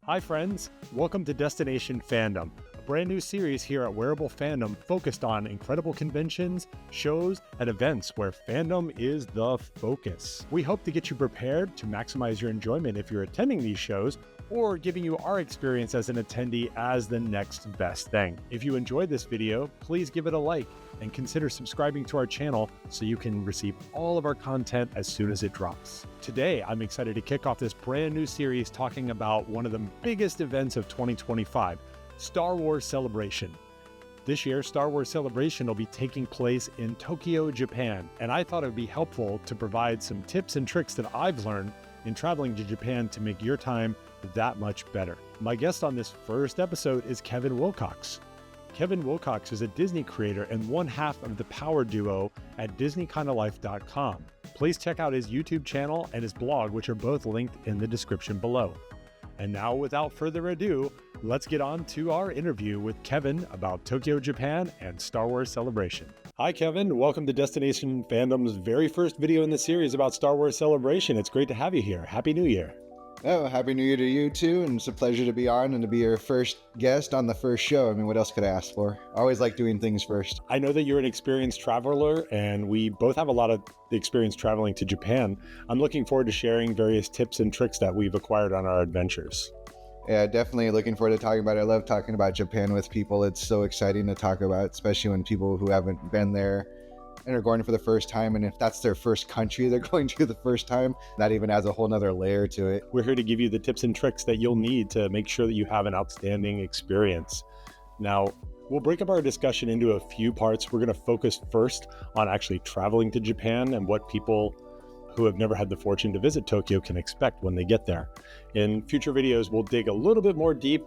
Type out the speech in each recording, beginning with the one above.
Hi friends, welcome to Destination Fandom, a brand new series here at Wearable Fandom focused on incredible conventions, shows, and events where fandom is the focus. We hope to get you prepared to maximize your enjoyment if you're attending these shows, or giving you our experience as an attendee as the next best thing. If you enjoyed this video, please give it a like and consider subscribing to our channel so you can receive all of our content as soon as it drops. Today, I'm excited to kick off this brand new series talking about one of the biggest events of 2025, Star Wars Celebration. This year, Star Wars Celebration will be taking place in Tokyo, Japan, and I thought it would be helpful to provide some tips and tricks that I've learned in traveling to Japan to make your time that much better. My guest on this first episode is Kevin Wilcox. Kevin Wilcox is a Disney creator and one half of the power duo at DisneyKindaLife.com. Please check out his YouTube channel and his blog, which are both linked in the description below. And now, without further ado, let's get on to our interview with Kevin about Tokyo, Japan and Star Wars Celebration. Hi, Kevin. Welcome to Destination Fandom's very first video in the series about Star Wars Celebration. It's great to have you here. Happy New Year. Oh, Happy New Year to you too, and it's a pleasure to be on and to be your first guest on the first show. I mean, what else could I ask for? I always like doing things first. I know that you're an experienced traveler, and we both have a lot of experience traveling to Japan. I'm looking forward to sharing various tips and tricks that we've acquired on our adventures. Yeah, definitely looking forward to talking about it. I love talking about Japan with people. It's so exciting to talk about, especially when people who haven't been there and are going for the first time, and if that's their first country they're going to the first time, that even adds a whole nother layer to it. We're here to give you the tips and tricks that you'll need to make sure that you have an outstanding experience. Now, we'll break up our discussion into a few parts. We're going to focus first on actually traveling to Japan and what people who have never had the fortune to visit Tokyo can expect when they get there. In future videos, we'll dig a little bit more deep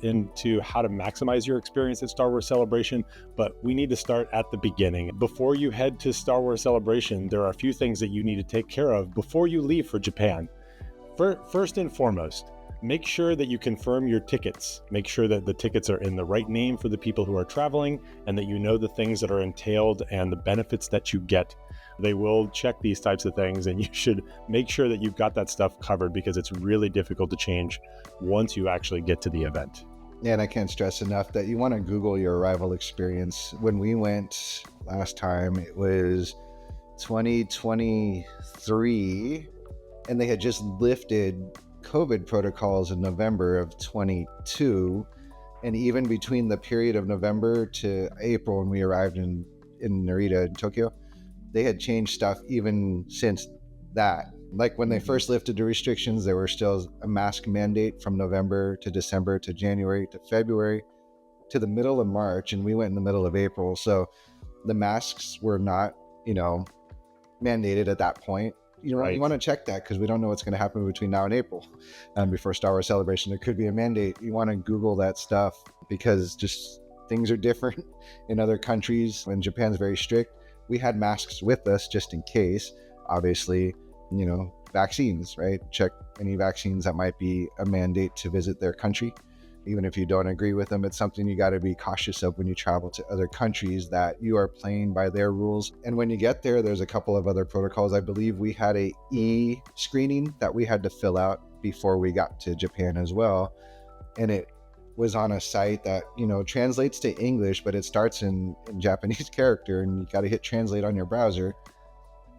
into how to maximize your experience at Star Wars Celebration, but we need to start at the beginning. Before you head to Star Wars Celebration, there are a few things that you need to take care of before you leave for Japan. First and foremost, make sure that you confirm your tickets. Make sure that the tickets are in the right name for the people who are traveling, and that you know the things that are entailed and the benefits that you get. They will check these types of things, and you should make sure that you've got that stuff covered because it's really difficult to change once you actually get to the event. Yeah, and I can't stress enough that you want to Google your arrival experience. When we went last time, it was 2023, and they had just lifted COVID protocols in November of 22. And even between the period of November to April when we arrived in Narita, in Tokyo, they had changed stuff even since that. Like when they first lifted the restrictions, there were still a mask mandate from November to December to January to February to the middle of March, and we went in the middle of April. So the masks were not, mandated at that point. You want to check that because we don't know what's going to happen between now and April. Before Star Wars Celebration, there could be a mandate. You want to Google that stuff because just things are different in other countries, and Japan's very strict. We had masks with us just in case. Obviously, vaccines, right? Check any vaccines that might be a mandate to visit their country. Even if you don't agree with them, it's something you got to be cautious of when you travel to other countries, that you are playing by their rules. And when you get there, there's a couple of other protocols. I believe we had a e-screening that we had to fill out before we got to Japan as well. And it was on a site that, translates to English, but it starts in Japanese character, and you got to hit translate on your browser.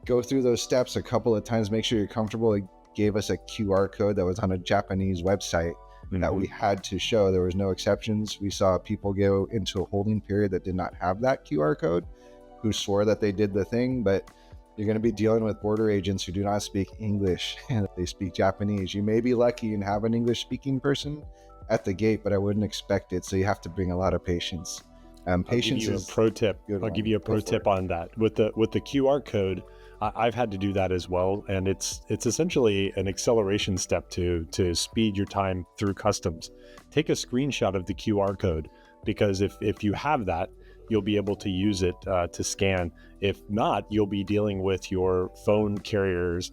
Go through those steps a couple of times, make sure you're comfortable. It gave us a QR code that was on a Japanese website that we had to show. There was no exceptions. We saw people go into a holding period that did not have that QR code, who swore that they did the thing, but you're going to be dealing with border agents who do not speak English and they speak Japanese. You may be lucky and have an English speaking person at the gate, but I wouldn't expect it. So you have to bring a lot of patience. Patience is a pro tip. I'll give you a pro tip on that. With the QR code, I've had to do that as well, and it's essentially an acceleration step to speed your time through customs. Take a screenshot of the QR code, because if you have that, you'll be able to use it to scan. If not, you'll be dealing with your phone carrier's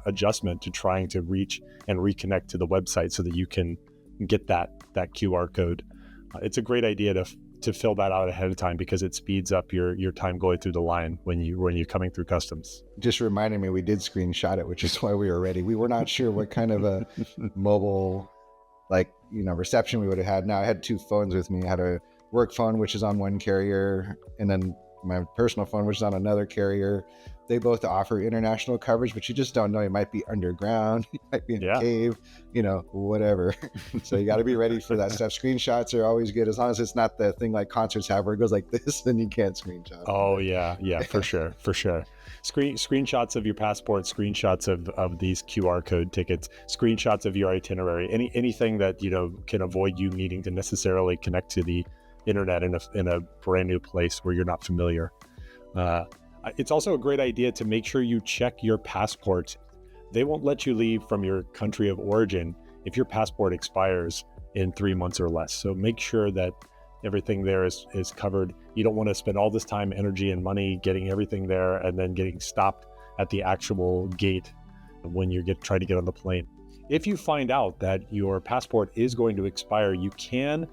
adjustment to trying to reach and reconnect to the website so that you can get that QR code. It's a great idea to fill that out ahead of time because it speeds up your time going through the line when you're coming through customs. Just reminded me, we did screenshot it, which is why we were ready. We were not sure what kind of a mobile like, reception we would have had. Now I had two phones with me. I had a work phone, which is on one carrier, and then my personal phone, which is on another carrier. They both offer international coverage, but you just don't know. You might be underground, you might be in a cave, whatever. So you got to be ready for that stuff. Screenshots are always good, as long as it's not the thing like concerts have where it goes like this, then you can't screenshot. Oh yeah, for sure. Screenshots of your passport, screenshots of these QR code tickets, screenshots of your itinerary, anything that can avoid you needing to necessarily connect to the internet in a brand new place where you're not familiar. It's also a great idea to make sure you check your passport. They won't let you leave from your country of origin if your passport expires in 3 months or less. So make sure that everything there is covered. You don't want to spend all this time, energy, and money getting everything there and then getting stopped at the actual gate when you try to get on the plane. If you find out that your passport is going to expire, you can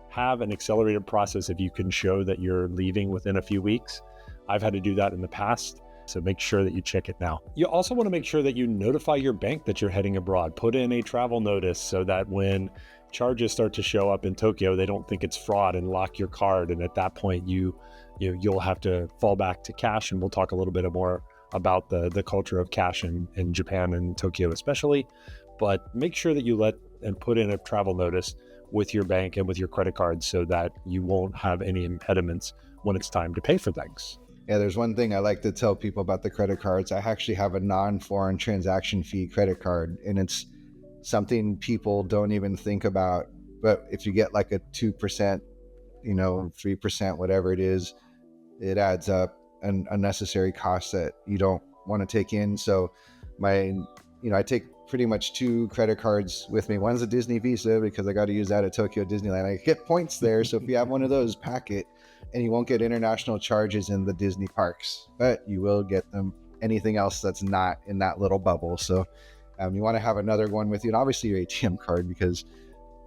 have an accelerated process if you can show that you're leaving within a few weeks. I've had to do that in the past, so make sure that you check it now. You also want to make sure that you notify your bank that you're heading abroad. Put in a travel notice so that when charges start to show up in Tokyo, they don't think it's fraud and lock your card. And at that point, you'll have to fall back to cash. And we'll talk a little bit more about the culture of cash in Japan and Tokyo especially. But make sure that you put in a travel notice with your bank and with your credit card so that you won't have any impediments when it's time to pay for things. Yeah, there's one thing I like to tell people about the credit cards. I actually have a non-foreign transaction fee credit card, and it's something people don't even think about. But if you get like a 2%, 3%, whatever it is, it adds up an unnecessary cost that you don't want to take in. So I take pretty much two credit cards with me. One's a Disney Visa because I got to use that at Tokyo Disneyland. I get points there. So if you have one of those, pack it. And you won't get international charges in the Disney parks, but you will get them anything else that's not in that little bubble. So you want to have another one with you, and obviously your ATM card, because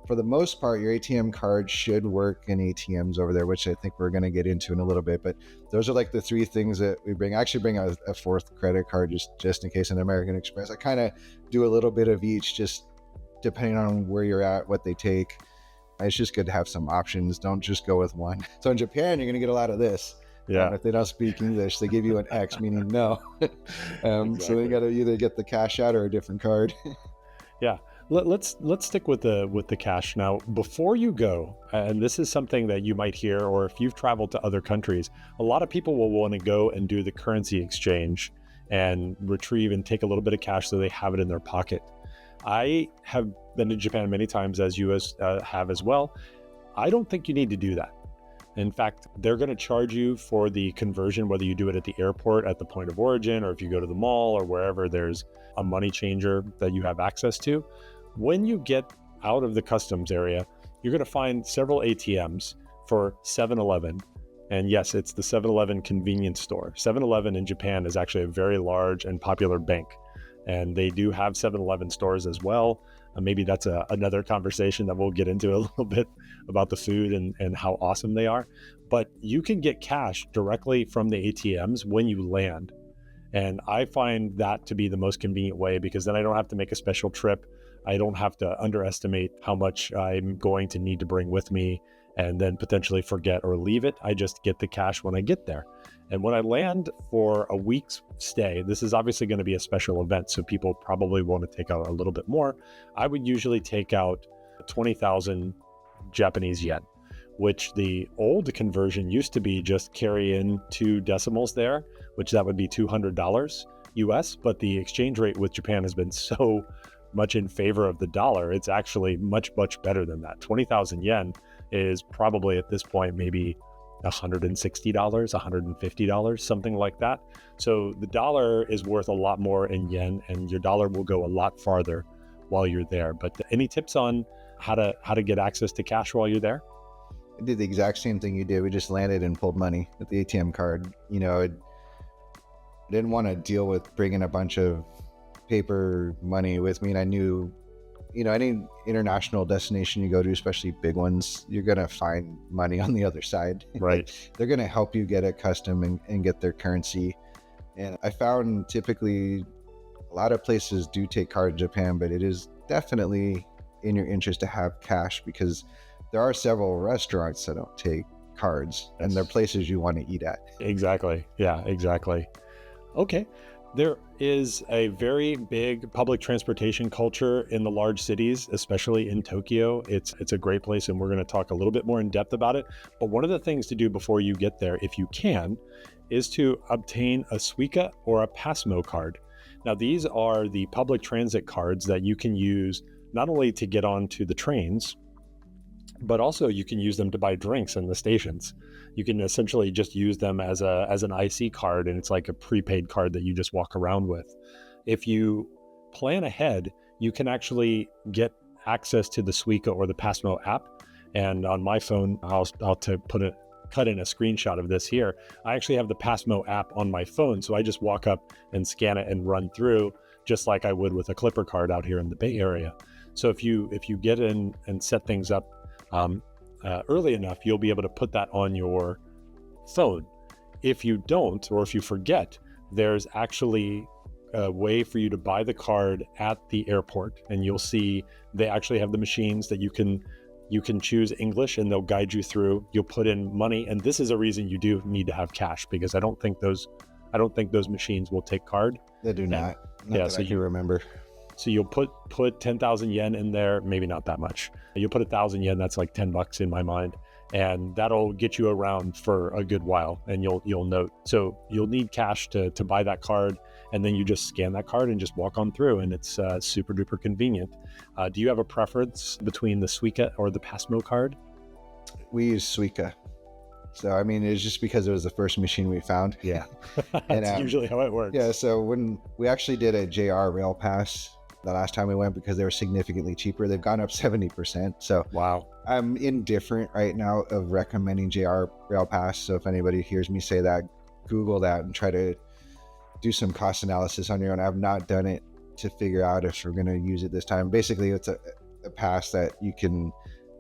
for the most part, your ATM card should work in ATMs over there, which I think we're going to get into in a little bit. But those are like the three things that we bring. I actually bring a fourth credit card just in case, an American Express. I kind of do a little bit of each, just depending on where you're at, what they take. It's just good to have some options. Don't just go with one. So in Japan, you're going to get a lot of this. Yeah. If they don't speak English, they give you an X, meaning no. Exactly. So they got to either get the cash out or a different card. Yeah. Let's stick with the cash now. Before you go, and this is something that you might hear, or if you've traveled to other countries, a lot of people will want to go and do the currency exchange and retrieve and take a little bit of cash so they have it in their pocket. I have been to Japan many times, as you have as well. I don't think you need to do that. In fact, they're going to charge you for the conversion, whether you do it at the airport, at the point of origin, or if you go to the mall or wherever there's a money changer that you have access to. When you get out of the customs area, you're going to find several ATMs for 7-Eleven. And yes, it's the 7-Eleven convenience store. 7-Eleven in Japan is actually a very large and popular bank. And they do have 7-Eleven stores as well. Maybe that's another conversation that we'll get into a little bit about the food and how awesome they are. But you can get cash directly from the ATMs when you land. And I find that to be the most convenient way, because then I don't have to make a special trip. I don't have to underestimate how much I'm going to need to bring with me and then potentially forget or leave it. I just get the cash when I get there. And when I land for a week's stay, this is obviously going to be a special event, so people probably want to take out a little bit more. I would usually take out 20,000 Japanese yen, which the old conversion used to be just carry in 2 decimals there, which that would be $200 US. But the exchange rate with Japan has been so much in favor of the dollar. It's actually much, much better than that. 20,000 yen is probably at this point maybe $160, $150, something like that. So the dollar is worth a lot more in yen, and your dollar will go a lot farther while you're there. But any tips on how to get access to cash while you're there? I did the exact same thing you did. We just landed and pulled money with the ATM card. I didn't want to deal with bringing a bunch of paper money with me, and I knew any international destination you go to, especially big ones, you're going to find money on the other side. Right. They're going to help you get accustomed and get their currency. And I found typically a lot of places do take card in Japan, but it is definitely in your interest to have cash, because there are several restaurants that don't take cards, and they're places you want to eat at. Exactly. Yeah, exactly. Okay. There is a very big public transportation culture in the large cities, especially in Tokyo. It's a great place, and we're going to talk a little bit more in depth about it. But one of the things to do before you get there, if you can, is to obtain a Suica or a PASMO card. Now, these are the public transit cards that you can use not only to get onto the trains, but also you can use them to buy drinks in the stations. You can essentially just use them as an IC card, and it's like a prepaid card that you just walk around with. If you plan ahead, you can actually get access to the Suica or the PASMO app. And on my phone, I'll cut in a screenshot of this here. I actually have the PASMO app on my phone, so I just walk up and scan it and run through, just like I would with a Clipper card out here in the Bay Area. So if you get in and set things up early enough, you'll be able to put that on your phone. If you don't, or if you forget, there's actually a way for you to buy the card at the airport, and you'll see they actually have the machines that you can choose English, and they'll guide you through. You'll put in money, and this is a reason you do need to have cash, because I don't think those machines will take card. They do not. Yeah, so you remember. So you'll put 10,000 yen in there, maybe not that much. You'll put 1,000 yen, that's like $10 in my mind. And that'll get you around for a good while, and you'll note. So you'll need cash to buy that card, and then you just scan that card and just walk on through, and it's super duper convenient. Do you have a preference between the Suica or the PASMO card? We use Suica. So, I mean, it's just because it was the first machine we found. Yeah, that's usually how it works. Yeah, so when we actually did a JR Rail Pass the last time we went, because they were significantly cheaper, they've gone up 70%. So wow, I'm indifferent right now of recommending JR Rail Pass. So if anybody hears me say that, Google that and try to do some cost analysis on your own. I've not done it to figure out if we're going to use it this time. Basically, it's a pass that you can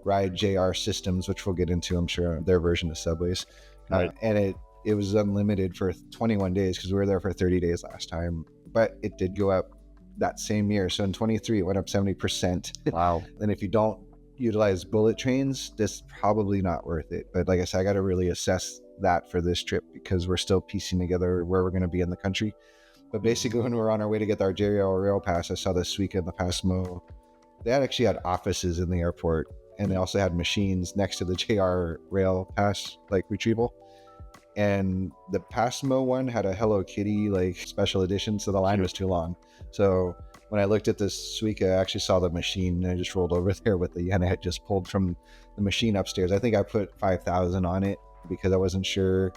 ride JR systems, which we'll get into, I'm sure, their version of subways. Right. And it was unlimited for 21 days because we were there for 30 days last time. But it did go up that same year. So in 23, it went up 70%. Wow. And if you don't utilize bullet trains, this probably not worth it. But like I said, I got to really assess that for this trip, because we're still piecing together where we're going to be in the country. But basically, when we were on our way to get our JR Rail Pass, I saw the Suica and the PASMO. They actually had offices in the airport, and they also had machines next to the JR Rail Pass, like retrieval. And the PASMO one had a Hello Kitty like special edition, so the line was too long. So when I looked at this Suica, I actually saw the machine, and I just rolled over there with the yen I had just pulled from the machine upstairs. I think I put 5,000 on it because I wasn't sure.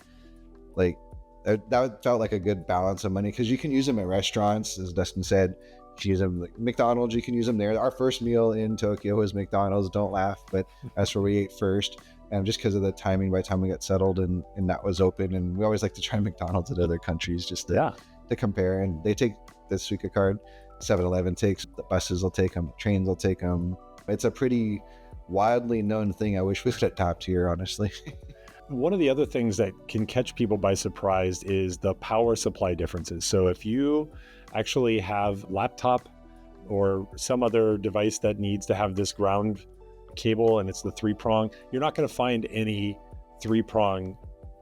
Like that felt like a good balance of money, because you can use them at restaurants, as Dustin said. You can use them like McDonald's. You can use them there. Our first meal in Tokyo was McDonald's. Don't laugh, but that's where we ate first. And just because of the timing, by the time we got settled and that was open, and we always like to try McDonald's at other countries just to compare. And they take the Suica card. 7-Eleven takes, the buses will take them, trains will take them. It's a pretty widely known thing. I wish we could adopt here, honestly. One of the other things that can catch people by surprise is the power supply differences. So if you actually have laptop or some other device that needs to have this ground cable and it's the 3-prong, you're not going to find any 3-prong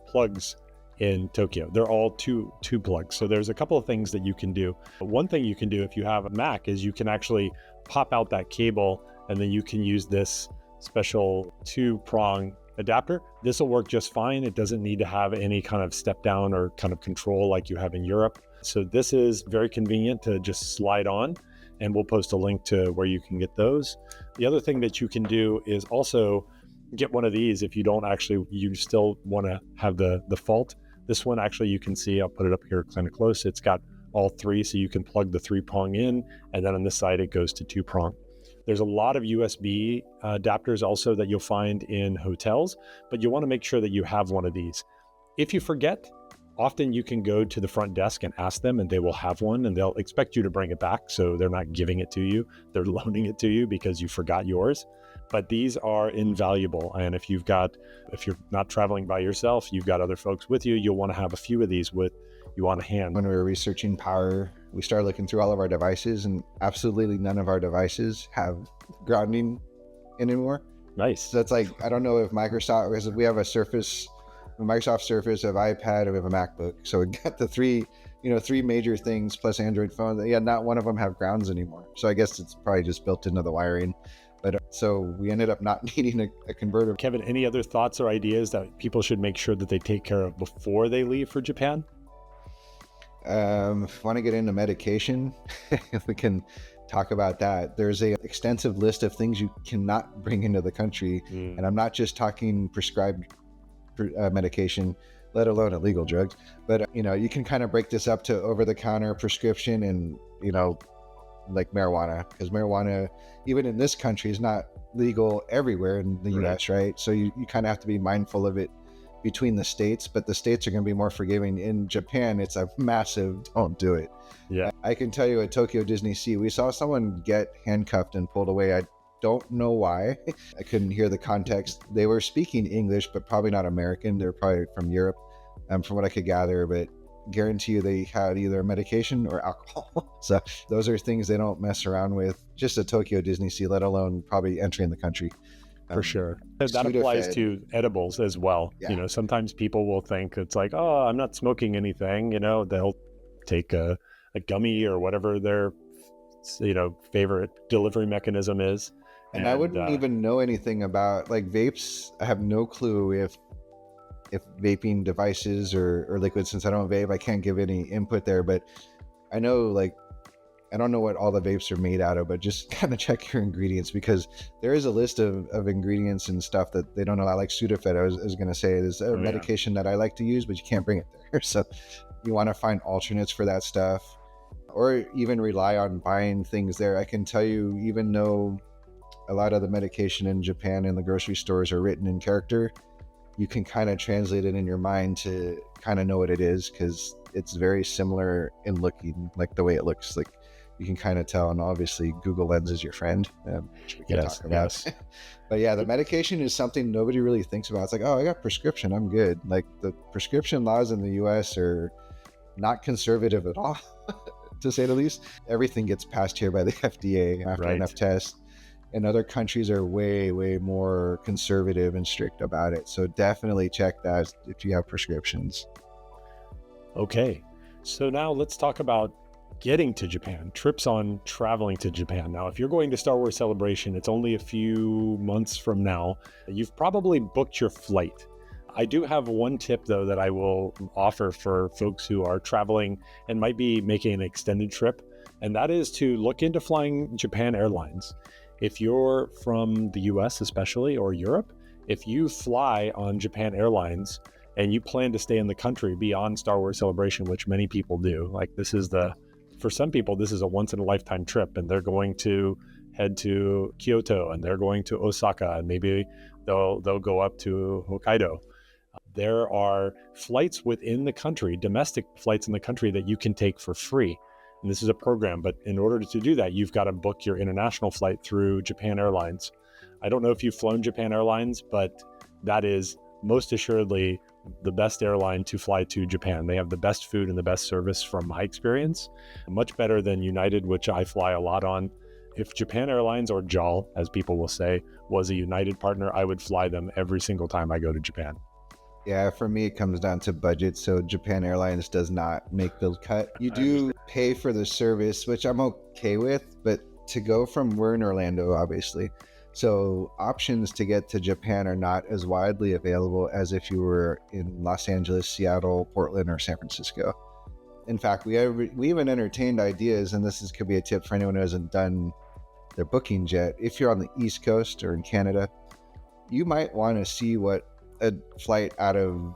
plugs in Tokyo. They're all two plugs. So there's a couple of things that you can do. One thing you can do if you have a Mac is you can actually pop out that cable, and then you can use this special 2-prong adapter. This will work just fine. It doesn't need to have any kind of step down or kind of control like you have in Europe. So this is very convenient to just slide on, and we'll post a link to where you can get those. The other thing that you can do is also get one of these if you don't actually, you still want to have the default. This one actually you can see, I'll put it up here kind of close. It's got all 3, so you can plug the 3-prong in, and then on this side it goes to 2-prong. There's a lot of USB adapters also that you'll find in hotels, but you want to make sure that you have one of these. If you forget, often you can go to the front desk and ask them, and they will have one, and they'll expect you to bring it back. So they're not giving it to you, they're loaning it to you because you forgot yours. But these are invaluable. And if you're not traveling by yourself, you've got other folks with you, you'll want to have a few of these with you on hand. When we were researching power we started looking through all of our devices, and absolutely none of our devices have grounding anymore. Nice. So it's like, I don't know if Microsoft, because we have a Microsoft Surface, of iPad, and we have a MacBook. So we got the three major things plus Android phone. Yeah, not one of them have grounds anymore. So I guess it's probably just built into the wiring. But so we ended up not needing a converter. Kevin, any other thoughts or ideas that people should make sure that they take care of before they leave for Japan? If you want to get into medication, we can talk about that. There's a extensive list of things you cannot bring into the country. And I'm not just talking prescribed medication, let alone illegal drugs. But, you can kind of break this up to over-the-counter, prescription, and, like marijuana, because marijuana, even in this country, is not legal everywhere in the US, right? So you kind of have to be mindful of it between the states, but the states are going to be more forgiving. In Japan, it's a massive don't do it. Yeah. I can tell you at Tokyo Disney Sea, we saw someone get handcuffed and pulled away. I don't know why. I couldn't hear the context. They were speaking English, but probably not American. They're probably from Europe, from what I could gather, but guarantee you they had either medication or alcohol. So those are things they don't mess around with just at Tokyo Disney Sea, let alone probably entering the country. For sure. That applies to edibles as well. Yeah. Sometimes people will think it's like, oh, I'm not smoking anything. They'll take a gummy or whatever their, favorite delivery mechanism is. And I wouldn't even know anything about like vapes. I have no clue if vaping devices or liquids, since I don't vape, I can't give any input there, but I know I don't know what all the vapes are made out of, but just kind of check your ingredients, because there is a list of ingredients and stuff that they don't allow, like Sudafed. I was going to say, there's a medication that I like to use, but you can't bring it there. So you want to find alternates for that stuff, or even rely on buying things there. I can tell you, even though a lot of the medication in Japan in the grocery stores are written in character, you can kind of translate it in your mind to kind of know what it is, because it's very similar in looking, like the way it looks. Like you can kind of tell, and obviously Google Lens is your friend, which we can talk about. Yes. But yeah, the medication is something nobody really thinks about. It's like, oh, I got prescription, I'm good. Like the prescription laws in the US are not conservative at all, to say the least. Everything gets passed here by the FDA after enough tests. And other countries are way, way more conservative and strict about it. So definitely check that if you have prescriptions. Okay. So now let's talk about getting to Japan, trips on traveling to Japan. Now, if you're going to Star Wars Celebration, it's only a few months from now. You've probably booked your flight. I do have one tip, though, that I will offer for folks who are traveling and might be making an extended trip, and that is to look into flying Japan Airlines. If you're from the US especially, or Europe, if you fly on Japan Airlines and you plan to stay in the country beyond Star Wars Celebration, which many people do, like for some people, this is a once in a lifetime trip, and they're going to head to Kyoto and they're going to Osaka, and maybe they'll go up to Hokkaido. There are flights within the country, domestic flights in the country, that you can take for free. And this is a program, but in order to do that, you've got to book your international flight through Japan Airlines. I don't know if you've flown Japan Airlines, but that is most assuredly the best airline to fly to Japan. They have the best food and the best service from my experience, much better than United, which I fly a lot on. If Japan Airlines, or JAL, as people will say, was a United partner, I would fly them every single time I go to Japan. Yeah, for me, it comes down to budget. So Japan Airlines does not make the cut. You do pay for the service, which I'm okay with, but to go we're in Orlando, obviously. So options to get to Japan are not as widely available as if you were in Los Angeles, Seattle, Portland, or San Francisco. In fact, we even entertained ideas, and could be a tip for anyone who hasn't done their bookings yet. If you're on the East Coast or in Canada, you might want to see what a flight out of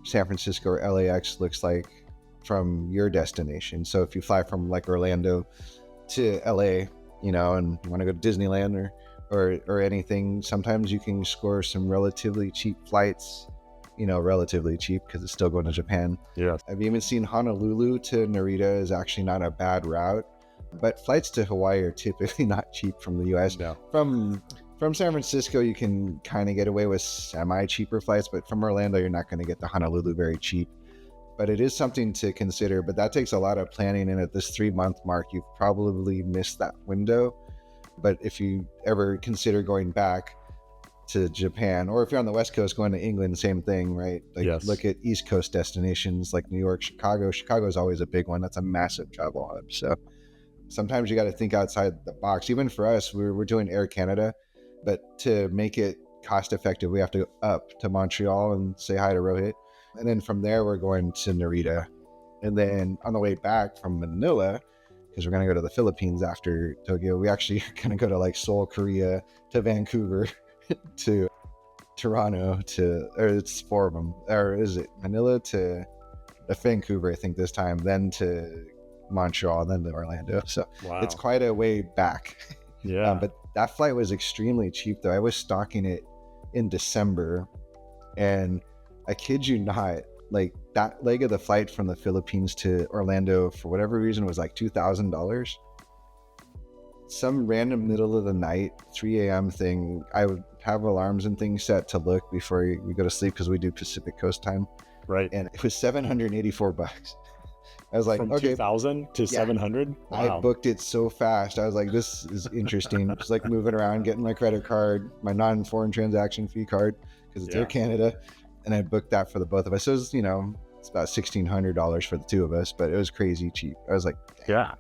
San Francisco or LAX looks like from your destination. So if you fly from like Orlando to LA, and you want to go to Disneyland or anything, sometimes you can score some relatively cheap flights, relatively cheap because it's still going to Japan. Yeah. I've even seen Honolulu to Narita is actually not a bad route, but flights to Hawaii are typically not cheap from the US. No. From San Francisco, you can kind of get away with semi-cheaper flights, but from Orlando, you're not going to get the Honolulu very cheap. but it is something to consider. But that takes a lot of planning, and at this 3-month mark, you've probably missed that window. But if you ever consider going back to Japan, or if you're on the West Coast going to England, same thing, right? Like Yes. look at East Coast destinations like New York, Chicago. Chicago is always a big one. That's a massive travel hub. So sometimes you got to think outside the box. Even for us, we're doing Air Canada, but to make it cost effective, we have to go up to Montreal and say hi to Rohit. And then from there, we're going to Narita. And then on the way back from Manila, because we're going to go to the Philippines after Tokyo, we actually are going to go to like Seoul, Korea, to Vancouver, to Toronto, or it's 4 of them. Or is it Manila to Vancouver, I think this time, then to Montreal, then to Orlando. So Wow. it's quite a way back. Yeah. But that flight was extremely cheap, though. I was stocking it in December, and I kid you not, like that leg of the flight from the Philippines to Orlando, for whatever reason, was like $2,000. Some random middle of the night, 3 a.m. thing. I would have alarms and things set to look before we go to sleep, because we do Pacific Coast time. Right. And it was $784. I was like, From okay, 2,000 to 700. Wow. I booked it so fast. I was like, this is interesting. Just like moving around, getting my credit card, my non-foreign transaction fee card, because it's Air Canada. And I booked that for the both of us. So it was, it's about $1,600 for the two of us, but it was crazy cheap. I was like, yeah,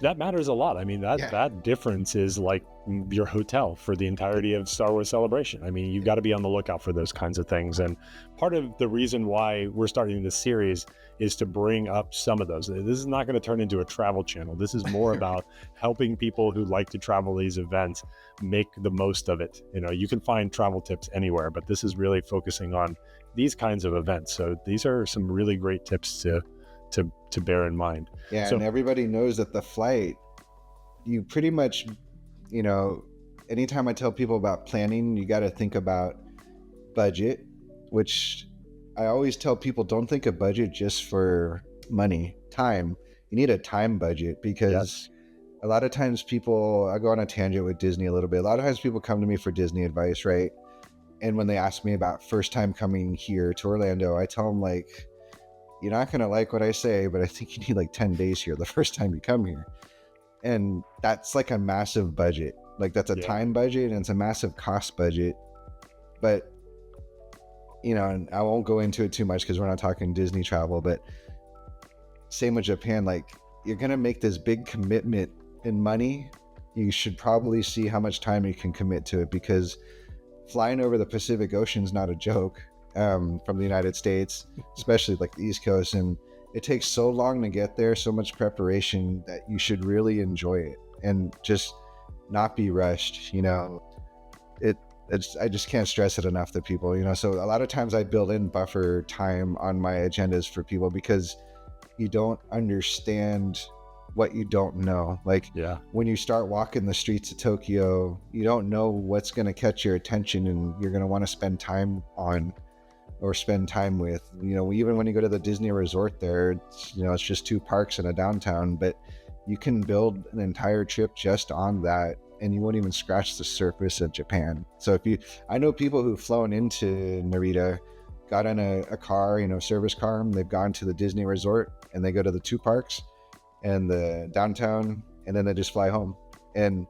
that matters a lot. I mean, that difference is like your hotel for the entirety of Star Wars Celebration. I mean, you've got to be on the lookout for those kinds of things. And part of the reason why we're starting this series is to bring up some of those. This is not going to turn into a travel channel. This is more about helping people who like to travel these events make the most of it. You can find travel tips anywhere, but this is really focusing on these kinds of events. So these are some really great tips to bear in mind. Yeah, and everybody knows that the flight, you pretty much, anytime I tell people about planning, you got to think about budget, which I always tell people, don't think of budget just for money, time. You need a time budget, because a lot of times people, I go on a tangent with Disney a little bit. A lot of times people come to me for Disney advice, right? And when they ask me about first time coming here to Orlando, I tell them like, you're not going to like what I say, but I think you need like 10 days here the first time you come here. And that's like a massive budget. Like that's a time budget, and it's a massive cost budget. But, and I won't go into it too much because we're not talking Disney travel, but same with Japan. Like you're going to make this big commitment in money. You should probably see how much time you can commit to it, because flying over the Pacific Ocean is not a joke. From the United States, especially like the East Coast, and it takes so long to get there, so much preparation, that you should really enjoy it and just not be rushed. I just can't stress it enough to people. So a lot of times I build in buffer time on my agendas for people, because you don't understand what you don't know. Like when you start walking the streets of Tokyo, you don't know what's going to catch your attention and you're going to want to spend time on or spend time with. Even when you go to the Disney resort there, it's just 2 parks and a downtown, but you can build an entire trip just on that, and you won't even scratch the surface of Japan. So I know people who've flown into Narita, got in a car, service car, and they've gone to the Disney resort, and they go to the 2 parks and the downtown, and then they just fly home. And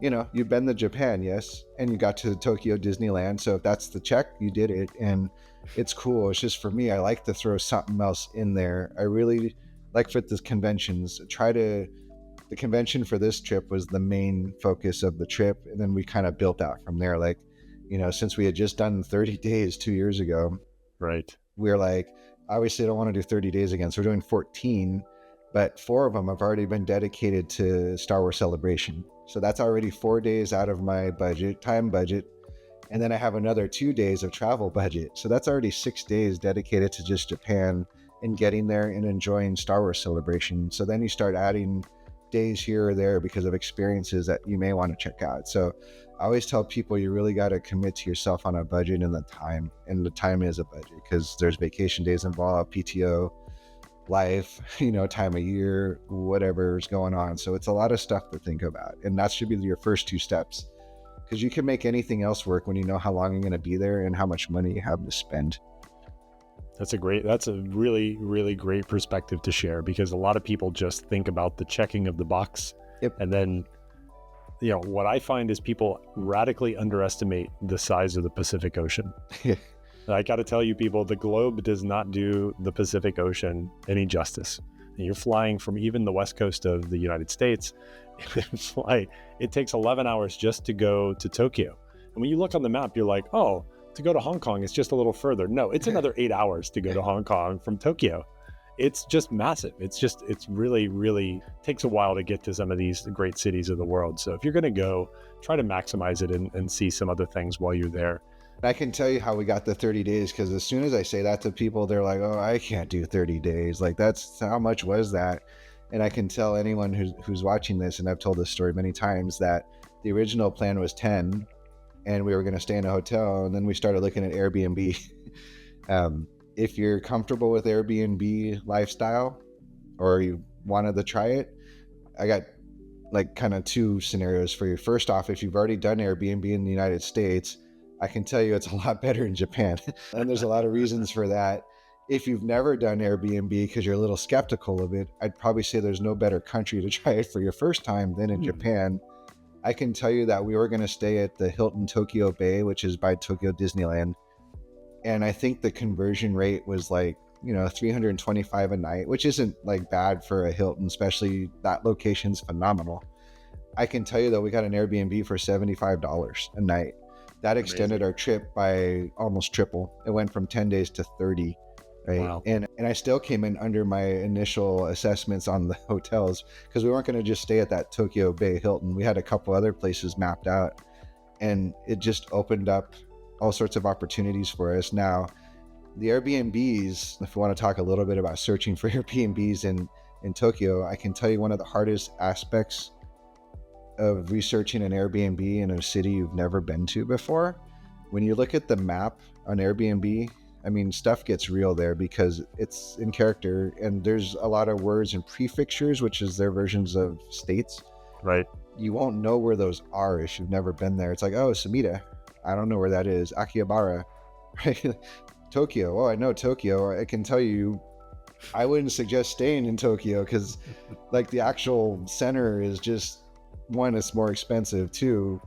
you've been to Japan, yes, and you got to Tokyo Disneyland. So if that's the check, you did it, and it's cool. It's just, for me, I like to throw something else in there. I really like, for the conventions, the convention for this trip was the main focus of the trip, and then we kind of built out from there. Like, since we had just done 30 days 2 years ago, right, we're like, obviously I don't want to do 30 days again, so we're doing 14, but 4 of them have already been dedicated to Star Wars Celebration. So that's already 4 days out of my time budget. And then I have another 2 days of travel budget. So that's already 6 days dedicated to just Japan and getting there and enjoying Star Wars Celebration. So then you start adding days here or there because of experiences that you may want to check out. So I always tell people, you really got to commit to yourself on a budget and the time. And the time is a budget, because there's vacation days involved, PTO, life, time of year, whatever's going on. So it's a lot of stuff to think about. And that should be your first 2 steps, because you can make anything else work when you know how long you're going to be there and how much money you have to spend. That's a really, really great perspective to share, because a lot of people just think about the checking of the box. Yep. And then, what I find is people radically underestimate the size of the Pacific Ocean. I got to tell you, people, the globe does not do the Pacific Ocean any justice. And you're flying from even the west coast of the United States. It takes 11 hours just to go to Tokyo. And when you look on the map, you're like, oh, to go to Hong Kong, it's just a little further. No, it's another 8 hours to go to Hong Kong from Tokyo. It's just massive. It's really, really takes a while to get to some of these great cities of the world. So if you're going to go, try to maximize it and see some other things while you're there. I can tell you how we got the 30 days, because as soon as I say that to people, they're like, oh, I can't do 30 days. Like, that's how much was that? And I can tell anyone who's watching this, and I've told this story many times, that the original plan was 10, and we were going to stay in a hotel, and then we started looking at Airbnb. If you're comfortable with Airbnb lifestyle, or you wanted to try it, I got like kind of two scenarios for you. First off, if you've already done Airbnb in the United States, I can tell you it's a lot better in Japan. And there's a lot of reasons for that. If you've never done Airbnb because you're a little skeptical of it, I'd probably say there's no better country to try it for your first time than in Japan. I can tell you that we were going to stay at the Hilton Tokyo Bay, which is by Tokyo Disneyland. And I think the conversion rate was like, $325 a night, which isn't like bad for a Hilton, especially that location's phenomenal. I can tell you that we got an Airbnb for $75 a night. That extended our trip by almost triple. It went from 10 days to 30, right? Wow. And I still came in under my initial assessments on the hotels, because we weren't going to just stay at that Tokyo Bay Hilton. We had a couple other places mapped out, and it just opened up all sorts of opportunities for us. Now, the Airbnbs, if you want to talk a little bit about searching for Airbnbs in Tokyo, I can tell you one of the hardest aspects of researching an Airbnb in a city you've never been to before. When you look at the map on Airbnb, I mean, stuff gets real there because it's in character, and there's a lot of words and prefixtures, which is their versions of states. Right. You won't know where those are if you've never been there. It's like, oh, Sumida, I don't know where that is. Akihabara, right? Tokyo, oh, I know Tokyo. I can tell you, I wouldn't suggest staying in Tokyo, because like the actual center is just, one, it's more expensive. Two,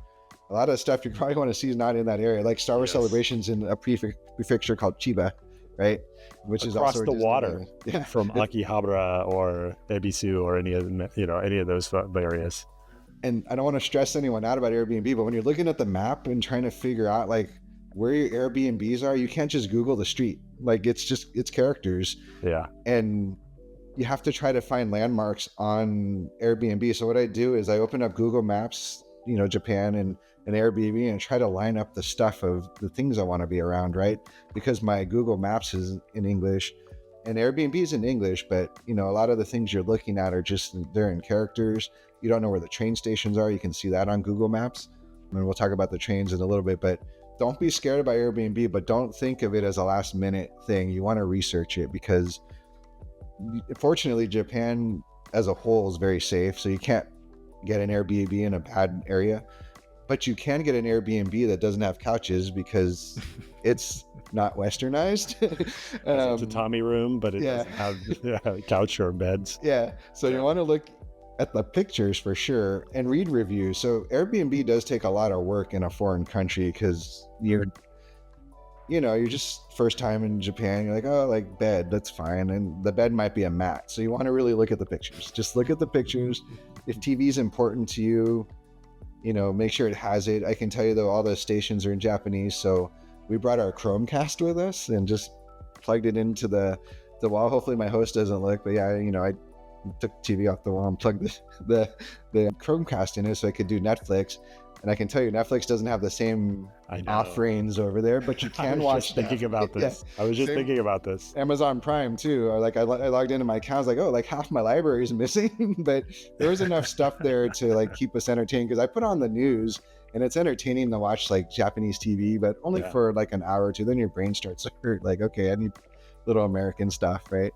a lot of stuff you probably want to see is not in that area, like Star Wars Celebrations in a prefecture called Chiba, right? Which is across also the water from Akihabara or Ebisu or any of those areas. And I don't want to stress anyone out about Airbnb, but when you're looking at the map and trying to figure out like where your Airbnbs are, you can't just Google the street. Like it's characters. Yeah. And you have to try to find landmarks on Airbnb. So what I do is I open up Google Maps, Japan and Airbnb, and try to line up the stuff of the things I want to be around, right? Because my Google Maps is in English and Airbnb is in English, but a lot of the things you're looking at are just, they're in characters. You don't know where the train stations are. You can see that on Google Maps. I mean, we'll talk about the trains in a little bit, but don't be scared about Airbnb, but don't think of it as a last minute thing. You want to research it, because fortunately Japan as a whole is very safe. So you can't get an Airbnb in a bad area, but you can get an Airbnb that doesn't have couches because it's not westernized. It's a tatami room, but it doesn't have couch or beds. Yeah. So you want to look at the pictures for sure and read reviews. So Airbnb does take a lot of work in a foreign country, because you're just first time in Japan. You're like, oh, like bed, that's fine. And the bed might be a mat. So you want to really look at the pictures. Just look at the pictures. If TV is important to you, make sure it has it. I can tell you though, all the stations are in Japanese. So we brought our Chromecast with us and just plugged it into the wall. Hopefully my host doesn't look, but yeah, I took TV off the wall and plugged the Chromecast in it so I could do Netflix. And I can tell you, Netflix doesn't have the same offerings over there, but you can watch. Thinking about this. I was just thinking about this. Amazon Prime too. Or like I logged into my account, I was like, oh, like half my library is missing, but there was enough stuff there to like keep us entertained. Because I put on the news, and it's entertaining to watch like Japanese TV, but only for like an hour or two. Then your brain starts to hurt. Like, okay, I need little American stuff, right?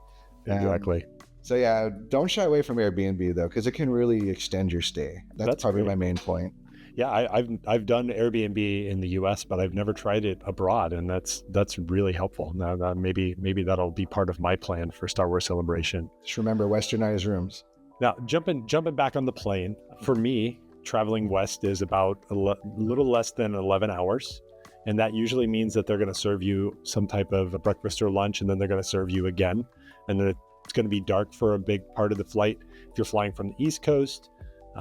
Exactly. So yeah, don't shy away from Airbnb though, because it can really extend your stay. That's probably my main point. Yeah, I've done Airbnb in the U.S., but I've never tried it abroad, and that's really helpful. Now maybe that'll be part of my plan for Star Wars Celebration. Just remember westernized rooms. Now jumping back on the plane, for me, traveling west is about little less than 11 hours. And that usually means that they're going to serve you some type of a breakfast or lunch, and then they're going to serve you again. And then it's going to be dark for a big part of the flight. If you're flying from the East Coast,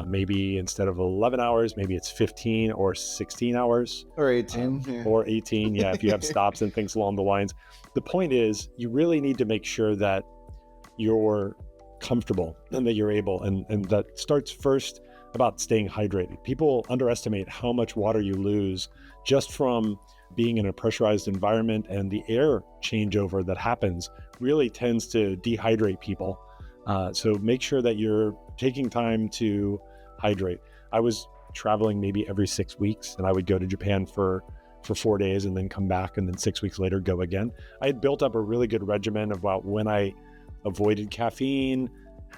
maybe instead of 11 hours, maybe it's 15 or 16 hours. Or 18. Yeah. Or 18, yeah, if you have stops and things along the lines. The point is, you really need to make sure that you're comfortable and that you're able, and that starts first about staying hydrated. People underestimate how much water you lose just from being in a pressurized environment, and the air changeover that happens really tends to dehydrate people. So make sure that you're taking time to hydrate. I was traveling maybe every 6 weeks, and I would go to Japan for 4 days and then come back, and then 6 weeks later go again. I had built up a really good regimen about when I avoided caffeine.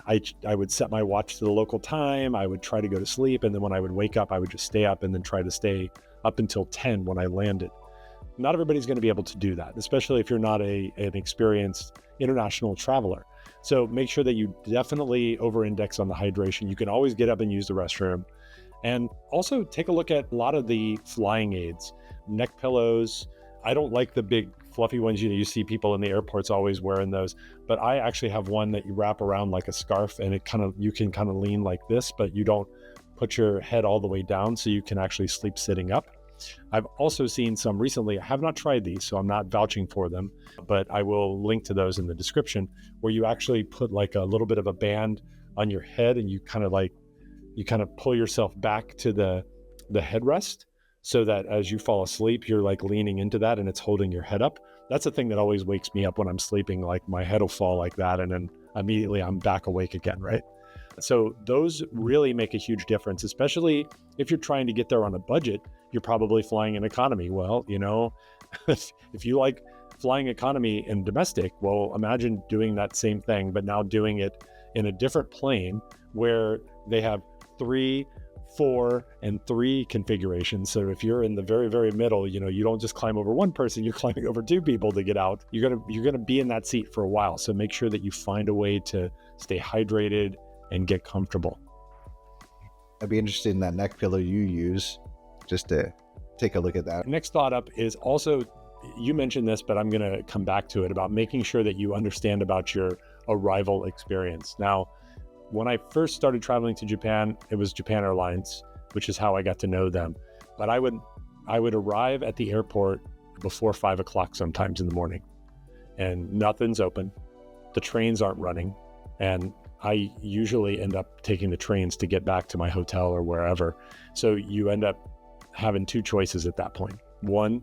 I would set my watch to the local time. I would try to go to sleep, and then when I would wake up, I would just stay up and then try to stay up until 10 when I landed. Not everybody's going to be able to do that, especially if you're not an experienced international traveler. So make sure that you definitely over-index on the hydration. You can always get up and use the restroom. And also take a look at a lot of the flying aids, neck pillows. I don't like the big fluffy ones. You see people in the airports always wearing those, but I actually have one that you wrap around like a scarf, and you can kind of lean like this, but you don't put your head all the way down, so you can actually sleep sitting up. I've also seen some recently. I have not tried these, so I'm not vouching for them, but I will link to those in the description, where you actually put like a little bit of a band on your head, and you kind of pull yourself back to the headrest, so that as you fall asleep, you're like leaning into that and it's holding your head up. That's the thing that always wakes me up when I'm sleeping. Like my head will fall like that, and then immediately I'm back awake again, right? So those really make a huge difference, especially if you're trying to get there on a budget. You're probably flying in economy. Well, if you like flying economy and domestic, well, imagine doing that same thing, but now doing it in a different plane where they have 3, 4, and 3 configurations. So if you're in the very, very middle, you don't just climb over one person, you're climbing over 2 people to get out. You're gonna be in that seat for a while. So make sure that you find a way to stay hydrated and get comfortable. I'd be interested in that neck pillow you use, just to take a look at that. Next thought up is also, you mentioned this, but I'm going to come back to it, about making sure that you understand about your arrival experience. Now, when I first started traveling to Japan, it was Japan Airlines, which is how I got to know them. But I would arrive at the airport before 5 o'clock sometimes in the morning, and nothing's open. The trains aren't running, and I usually end up taking the trains to get back to my hotel or wherever. So you end up having 2 choices at that point. One,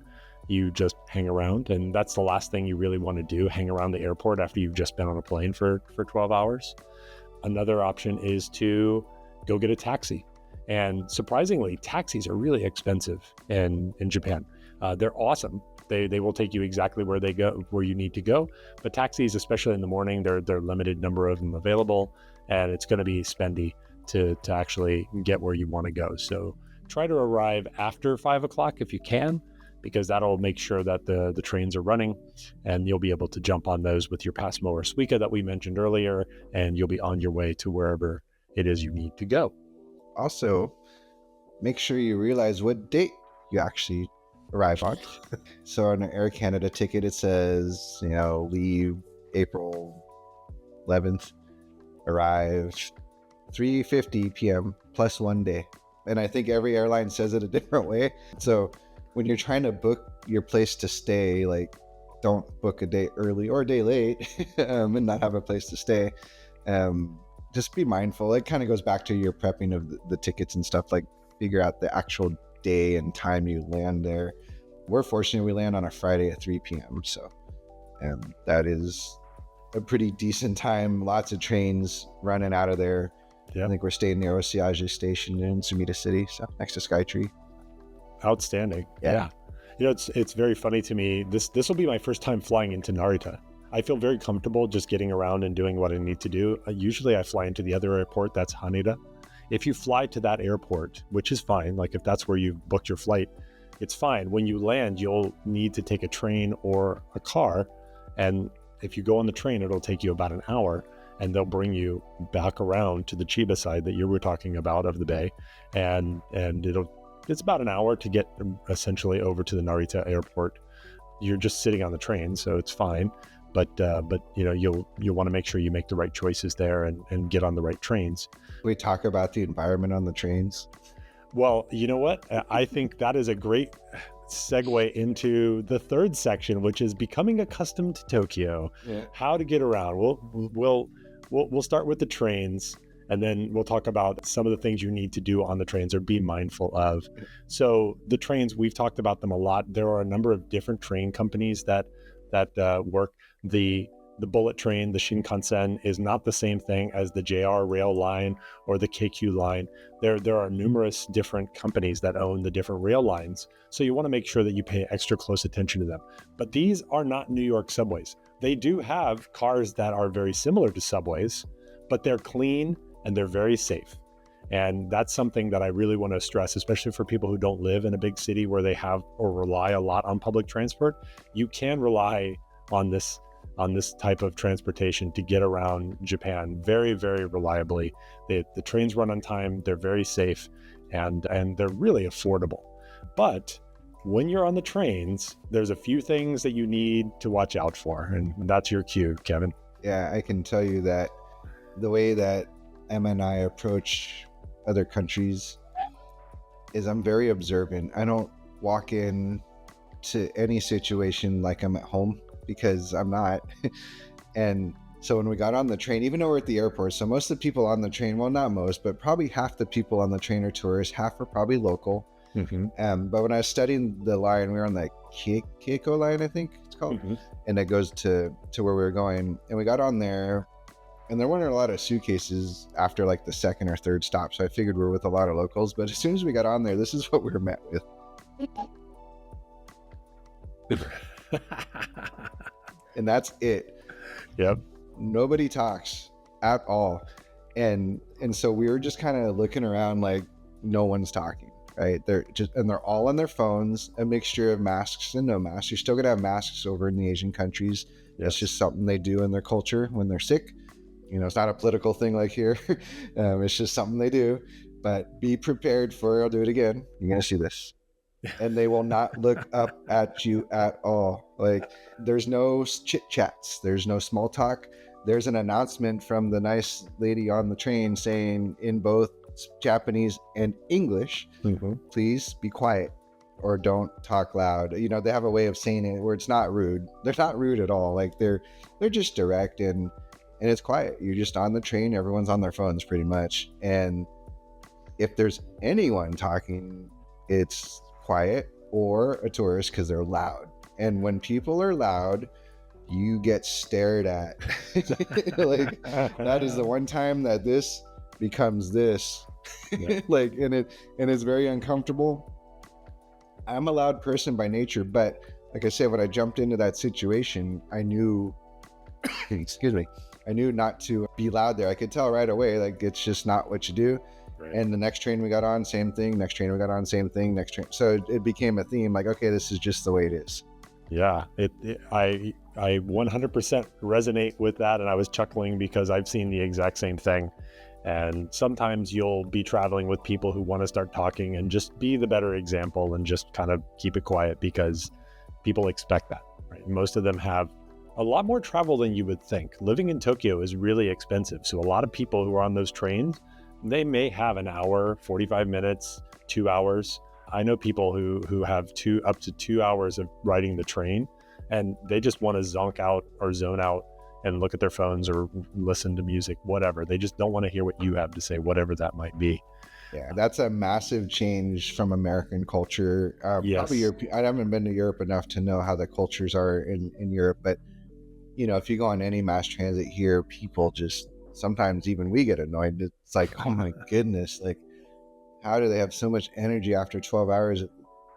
you just hang around, and that's the last thing you really want to do, hang around the airport after you've just been on a plane for 12 hours. Another option is to go get a taxi. And surprisingly, taxis are really expensive in Japan. They're awesome. They will take you exactly where you need to go. But taxis, especially in the morning, they're limited number of them available, and it's going to be spendy to actually get where you want to go. So try to arrive after 5 o'clock if you can, because that'll make sure that the trains are running, and you'll be able to jump on those with your PASMO or Suica that we mentioned earlier, and you'll be on your way to wherever it is you need to go. Also, make sure you realize what date you actually arrive on. So on an Air Canada ticket, it says, leave April 11th, arrive 3:50 p.m. plus 1 day. And I think every airline says it a different way. So when you're trying to book your place to stay, like, don't book a day early or a day late and not have a place to stay. Just be mindful. It kind of goes back to your prepping of the tickets and stuff, like figure out the actual day and time you land there. We're fortunate we land on a Friday at 3 p.m. So that is a pretty decent time. Lots of trains running out of there. Yep. I think we're staying near Osage Station in Sumida City, so next to Skytree. Outstanding. Yeah. It's very funny to me. This will be my first time flying into Narita. I feel very comfortable just getting around and doing what I need to do. Usually I fly into the other airport, that's Haneda If you fly to that airport, which is fine, like if that's where you booked your flight, it's fine. When you land, you'll need to take a train or a car. And if you go on the train, it'll take you about an hour, and they'll bring you back around to the Chiba side that you were talking about of the bay. And it's about an hour to get essentially over to the Narita airport. You're just sitting on the train, so it's fine. But you'll want to make sure you make the right choices there and get on the right trains. We talk about the environment on the trains. Well, you know what? I think that is a great segue into the third section, which is becoming accustomed to Tokyo. Yeah. How to get around. We'll start with the trains, and then we'll talk about some of the things you need to do on the trains or be mindful of. So the trains, we've talked about them a lot. There are a number of different train companies that work. The bullet train, the Shinkansen, is not the same thing as the JR rail line or the KQ line. There are numerous different companies that own the different rail lines. So you want to make sure that you pay extra close attention to them. But these are not New York subways. They do have cars that are very similar to subways, but they're clean and they're very safe. And that's something that I really want to stress, especially for people who don't live in a big city where they have or rely a lot on public transport. You can rely on this type of transportation to get around Japan very, very reliably. The trains run on time, they're very safe, and they're really affordable. But when you're on the trains, there's a few things that you need to watch out for, and that's your cue, Kevin. Yeah, I can tell you that the way that Emma and I approach other countries is I'm very observant. I don't walk in to any situation like I'm at home, because I'm not. And so when we got on the train, even though we're at the airport, so most of the people on the train, well, not most, but probably half the people on the train are tourists, half are probably local. Mm-hmm. But when I was studying the line, we were on the Keiko line, I think it's called, and it goes to where we were going. And we got on there, and there weren't a lot of suitcases after like the second or third stop. So I figured we were with a lot of locals. But as soon as we got on there, this is what we were met with. And that's it. Yep. Nobody talks at all. And so we were just kind of looking around like no one's talking, right? They're all on their phones, a mixture of masks and no masks. You're still gonna have masks over in the Asian countries. Yes. That's just something they do in their culture when they're sick. It's not a political thing like here. It's just something they do. But be prepared for, I'll do it again. You're gonna see this. And they will not look up at you at all. Like, there's no chit chats, there's no small talk. There's an announcement from the nice lady on the train saying in both Japanese and English, please be quiet or don't talk loud. They have a way of saying it where it's not rude. They're not rude at all. Like they're just direct and it's quiet. You're just on the train. Everyone's on their phones pretty much. And if there's anyone talking, it's quiet or a tourist because they're loud. And when people are loud, you get stared at. Like, that is the one time that this becomes this. Yeah. And it's very uncomfortable. I'm a loud person by nature, but like I said, when I jumped into that situation, I knew I knew not to be loud there. I could tell right away, like, it's just not what you do. Right. And the next train we got on, same thing. Next train we got on, same thing. Next train. So it became a theme, like, okay, this is just the way it is. Yeah, I 100% resonate with that. And I was chuckling because I've seen the exact same thing. And sometimes you'll be traveling with people who want to start talking, and just be the better example and just kind of keep it quiet, because people expect that, right? Most of them have a lot more travel than you would think. Living in Tokyo is really expensive. So a lot of people who are on those trains, they may have an hour, 45 minutes, 2 hours. I know people who have up to 2 hours of riding the train, and they just want to zonk out or zone out and look at their phones or listen to music, whatever. They just don't want to hear what you have to say, whatever that might be. Yeah, that's a massive change from American culture. Yes. Probably Europe. I haven't been to Europe enough to know how the cultures are in Europe, but if you go on any mass transit here, people just, sometimes even we get annoyed. It's like, oh my goodness, like, how do they have so much energy after 12 hours at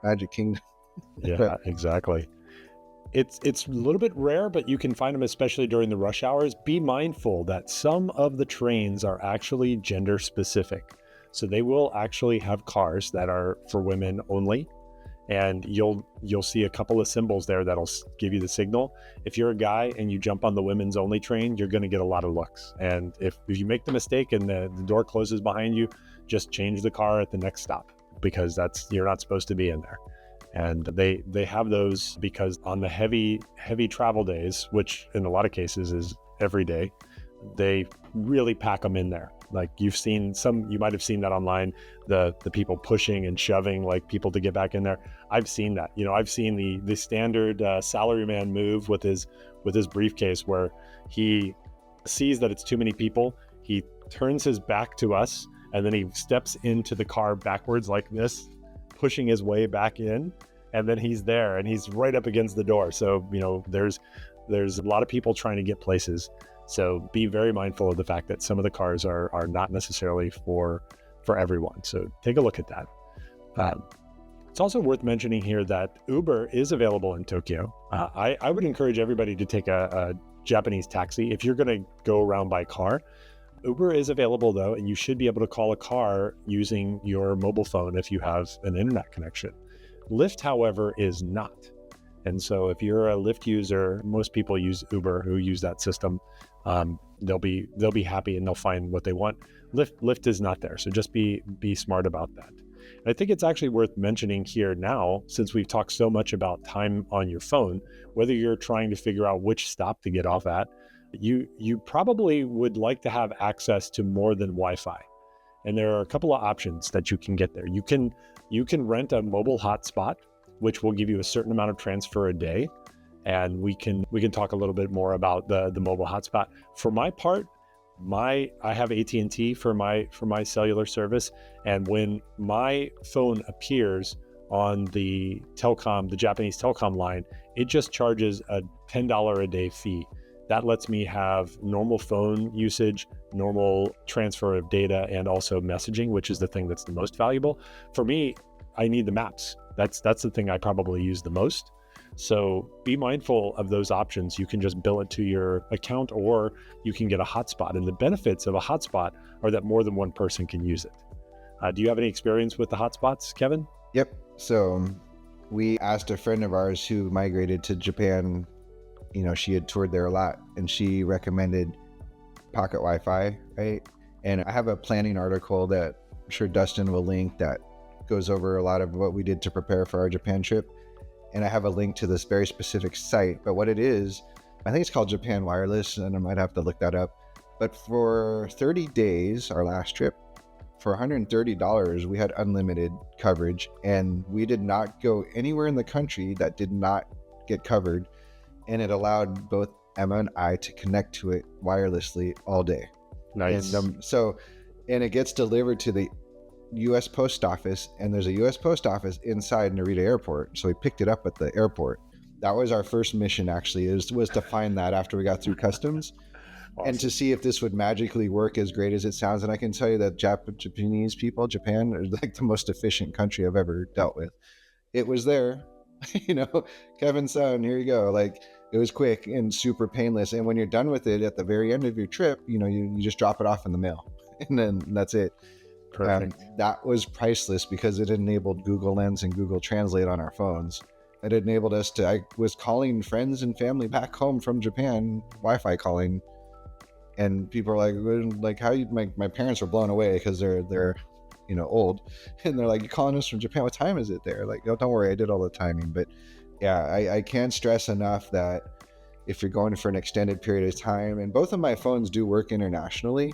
Magic Kingdom? Yeah, exactly. It's a little bit rare, but you can find them, especially during the rush hours. Be mindful that some of the trains are actually gender specific. So they will actually have cars that are for women only. And you'll see a couple of symbols there that'll give you the signal. If you're a guy and you jump on the women's only train, you're going to get a lot of looks. And if you make the mistake and the door closes behind you, just change the car at the next stop, because you're not supposed to be in there. And they have those because on the heavy travel days, which in a lot of cases is every day, they really pack them in there. Like you might have seen that online, the people pushing and shoving like people to get back in there. I've seen that. I've seen the standard salaryman move with his briefcase, where he sees that it's too many people. He turns his back to us, and then he steps into the car backwards like this, pushing his way back in, and then he's there and he's right up against the door. So there's a lot of people trying to get places. So be very mindful of the fact that some of the cars are not necessarily for everyone. So take a look at that. It's also worth mentioning here that Uber is available in Tokyo. I would encourage everybody to take a Japanese taxi if you're going to go around by car. Uber is available though, and you should be able to call a car using your mobile phone if you have an internet connection. Lyft, however, is not. And so if you're a Lyft user, most people use Uber who use that system. They'll be happy and they'll find what they want. Lyft is not there. So just be smart about that. And I think it's actually worth mentioning here now, since we've talked so much about time on your phone, whether you're trying to figure out which stop to get off at, you probably would like to have access to more than Wi-Fi. And there are a couple of options that you can get there. You can rent a mobile hotspot, which will give you a certain amount of transfer a day. And we can talk a little bit more about the mobile hotspot. For my part, I have AT&T for my cellular service, and when my phone appears on the Japanese telecom line, it just charges a $10 a day fee. That lets me have normal phone usage, normal transfer of data, and also messaging, which is the thing that's the most valuable. For me, I need the maps. That's the thing I probably use the most. So be mindful of those options. You can just bill it to your account, or you can get a hotspot. And the benefits of a hotspot are that more than one person can use it. Do you have any experience with the hotspots, Kevin? Yep. So we asked a friend of ours who migrated to Japan. She had toured there a lot, and she recommended pocket Wi-Fi, right? And I have a planning article that I'm sure Dustin will link that goes over a lot of what we did to prepare for our Japan trip. And I have a link to this very specific site. But what it is, I think it's called Japan Wireless, and I might have to look that up. But for 30 days, our last trip, for $130, we had unlimited coverage. And we did not go anywhere in the country that did not get covered. And it allowed both Emma and I to connect to it wirelessly all day. Nice. And and it gets delivered to the U.S. Post Office, and there's a U.S. Post Office inside Narita Airport. So we picked it up at the airport. That was our first mission, actually, was to find that after we got through customs. Awesome. And to see if this would magically work as great as it sounds. And I can tell you that Japanese people, Japan, is like the most efficient country I've ever dealt with. It was there, Kevin's son, here you go. Like, it was quick and super painless. And when you're done with it at the very end of your trip, you just drop it off in the mail, and then that's it. Perfect. That was priceless because it enabled Google Lens and Google Translate on our phones. It enabled us I was calling friends and family back home from Japan, Wi-Fi calling, and people are like, how you, my parents were blown away because they're old, and they're like, you calling us from Japan? What time is it there? Like, oh, don't worry, I did all the timing. But yeah, I can't stress enough that if you're going for an extended period of time, and both of my phones do work internationally,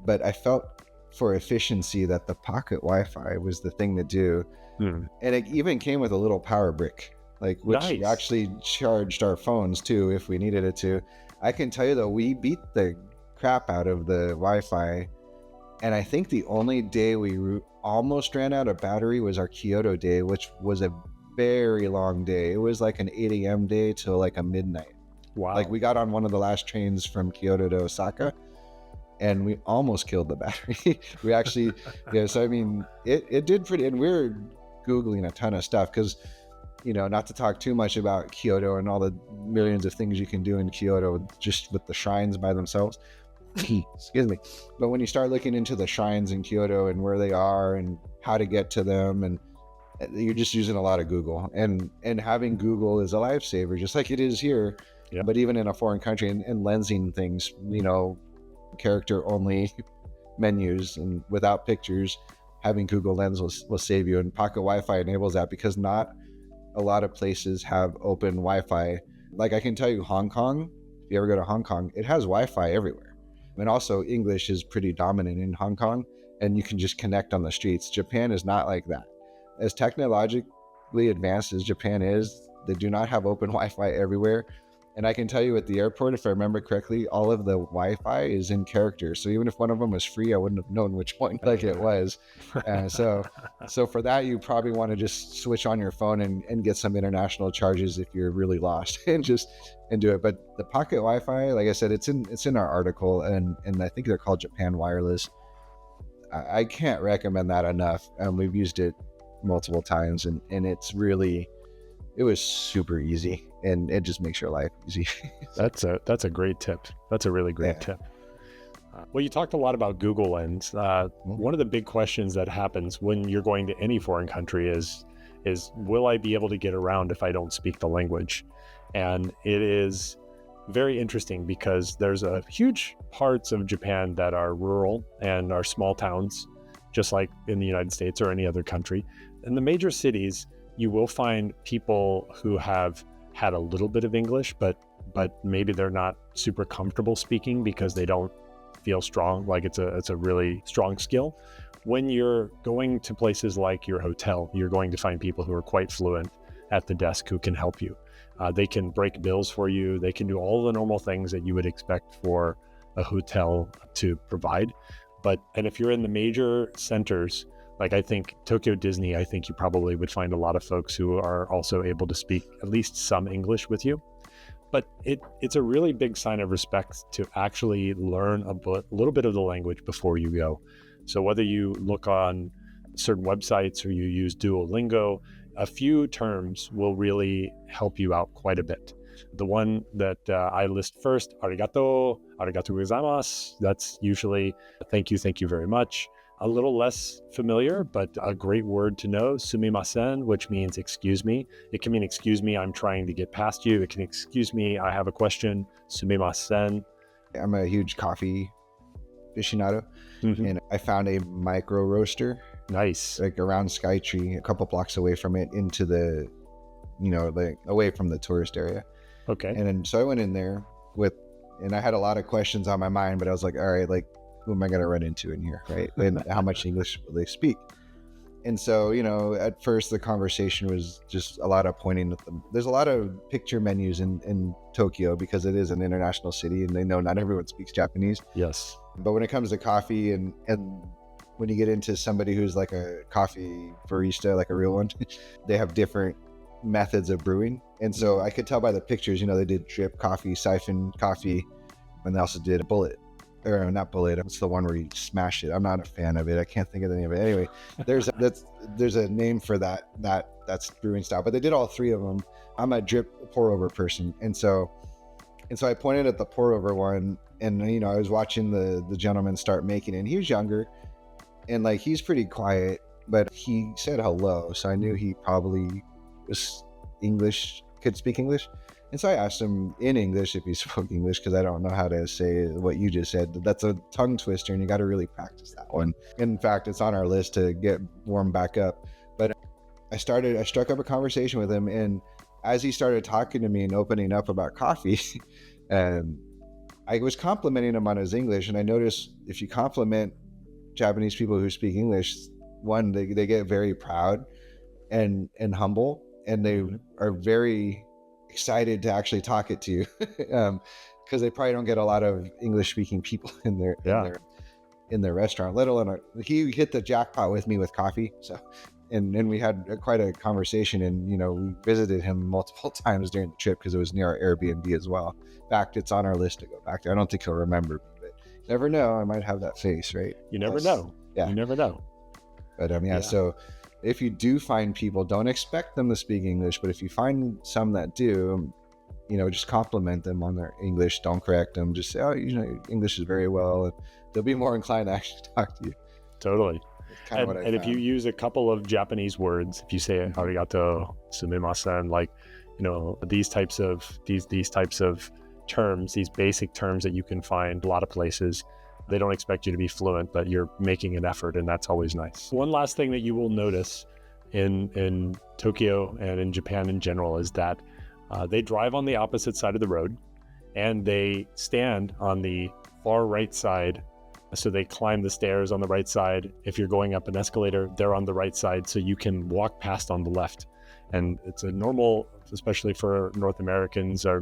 but I felt for efficiency that the pocket Wi-Fi was the thing to do. And it even came with a little power brick, which nice. Actually charged our phones too if we needed it to. I can tell you though, we beat the crap out of the Wi-Fi, and I think the only day we almost ran out of battery was our Kyoto day, which was a very long day. It was like an 8 a.m. day till like a midnight. Wow. Like, we got on one of the last trains from Kyoto to Osaka, and we almost killed the battery. We actually, so I mean, it did pretty, and we're Googling a ton of stuff because, not to talk too much about Kyoto and all the millions of things you can do in Kyoto just with the shrines by themselves. excuse me. But when you start looking into the shrines in Kyoto and where they are and how to get to them, and you're just using a lot of Google, and having Google is a lifesaver, just like it is here. Yeah. But even in a foreign country, and lensing things, character only menus and without pictures, having Google Lens will save you. And Pocket Wi-Fi enables that, because not a lot of places have open Wi-Fi. Like I can tell you, Hong Kong, if you ever go to Hong Kong, it has Wi-Fi everywhere. And also English is pretty dominant in Hong Kong, and you can just connect on the streets. Japan is not like that. As technologically advanced as Japan is, they do not have open Wi-Fi everywhere. And I can tell you at the airport, if I remember correctly, all of the Wi-Fi is in character. So even if one of them was free, I wouldn't have known which one like it was. So for that, you probably want to just switch on your phone and get some international charges if you're really lost, and do it. But the Pocket Wi-Fi, like I said, it's in our article, and I think they're called Japan Wireless. I can't recommend that enough. We've used it multiple times, and it was super easy, and it just makes your life easy. That's a great tip. That's a really great tip. Well, you talked a lot about Google Lens. One of the big questions that happens when you're going to any foreign country is will I be able to get around if I don't speak the language? And it is very interesting, because there's a huge parts of Japan that are rural and are small towns, just like in the United States or any other country. In the major cities, you will find people who have had a little bit of English, but maybe they're not super comfortable speaking because they don't feel strong, like it's a really strong skill. When you're going to places like your hotel, you're going to find people who are quite fluent at the desk who can help you. They can break bills for you. They can do all the normal things that you would expect for a hotel to provide. And if you're in the major centers, like I think Tokyo Disney, I think you probably would find a lot of folks who are also able to speak at least some English with you. But it's a really big sign of respect to actually learn a little bit of the language before you go. So whether you look on certain websites or you use Duolingo, a few terms will really help you out quite a bit. The one that I list first, arigato gozaimasu, that's usually thank you very much. A little less familiar, but a great word to know, sumimasen, which means excuse me. It can mean excuse me, I'm trying to get past you. It can excuse me, I have a question, sumimasen. I'm a huge coffee aficionado, and I found a micro roaster. Nice. Like around Skytree, a couple blocks away from it, into the, away from the tourist area. Okay. And then, so I went in there and I had a lot of questions on my mind, but I was like, all right, like, who am I going to run into in here, right? And how much English will they speak? And so, at first the conversation was just a lot of pointing at them. There's a lot of picture menus in Tokyo, because it is an international city, and they know not everyone speaks Japanese. Yes. But when it comes to coffee, and when you get into somebody who's like a coffee barista, like a real one, they have different methods of brewing. And so I could tell by the pictures, they did drip coffee, siphon coffee, and they also did a bullet. Or not bullet, it's the one where you smash it. I'm not a fan of it. I can't think of the name of it. Anyway, there's a name for that's brewing style, but they did all three of them. I'm a drip pour over person. And so I pointed at the pour over one, and I was watching the gentleman start making it, and he was younger, and like, he's pretty quiet, but he said hello. So I knew he probably was English, could speak English. And so I asked him in English if he spoke English, because I don't know how to say what you just said. That's a tongue twister, and you got to really practice that one. In fact, it's on our list to get warmed back up. But I struck up a conversation with him, and as he started talking to me and opening up about coffee, I was complimenting him on his English. And I noticed if you compliment Japanese people who speak English, one, they get very proud and humble, and they are very excited to actually talk it to you, because they probably don't get a lot of English speaking people in their restaurant, let alone he hit the jackpot with me with coffee. So and we had quite a conversation, and we visited him multiple times during the trip, because it was near our Airbnb as well. In fact, it's on our list to go back there. I don't think he'll remember me, but you never know, I might have that face, right? You never know. Yeah, you never know. But so if you do find people, don't expect them to speak English, but if you find some that do, just compliment them on their English. Don't correct them. Just say, oh, your English is very well. And they'll be more inclined to actually talk to you. Totally. It's kind of what I and found. if you use a couple of Japanese words, if you say arigato, sumimasen, like, these types of terms, these basic terms that you can find a lot of places, they don't expect you to be fluent, but you're making an effort, and that's always nice. One last thing that you will notice in Tokyo and in Japan in general is that they drive on the opposite side of the road, and they stand on the far right side. So they climb the stairs on the right side. If you're going up an escalator, they're on the right side, so you can walk past on the left. And it's a normal, especially for North Americans or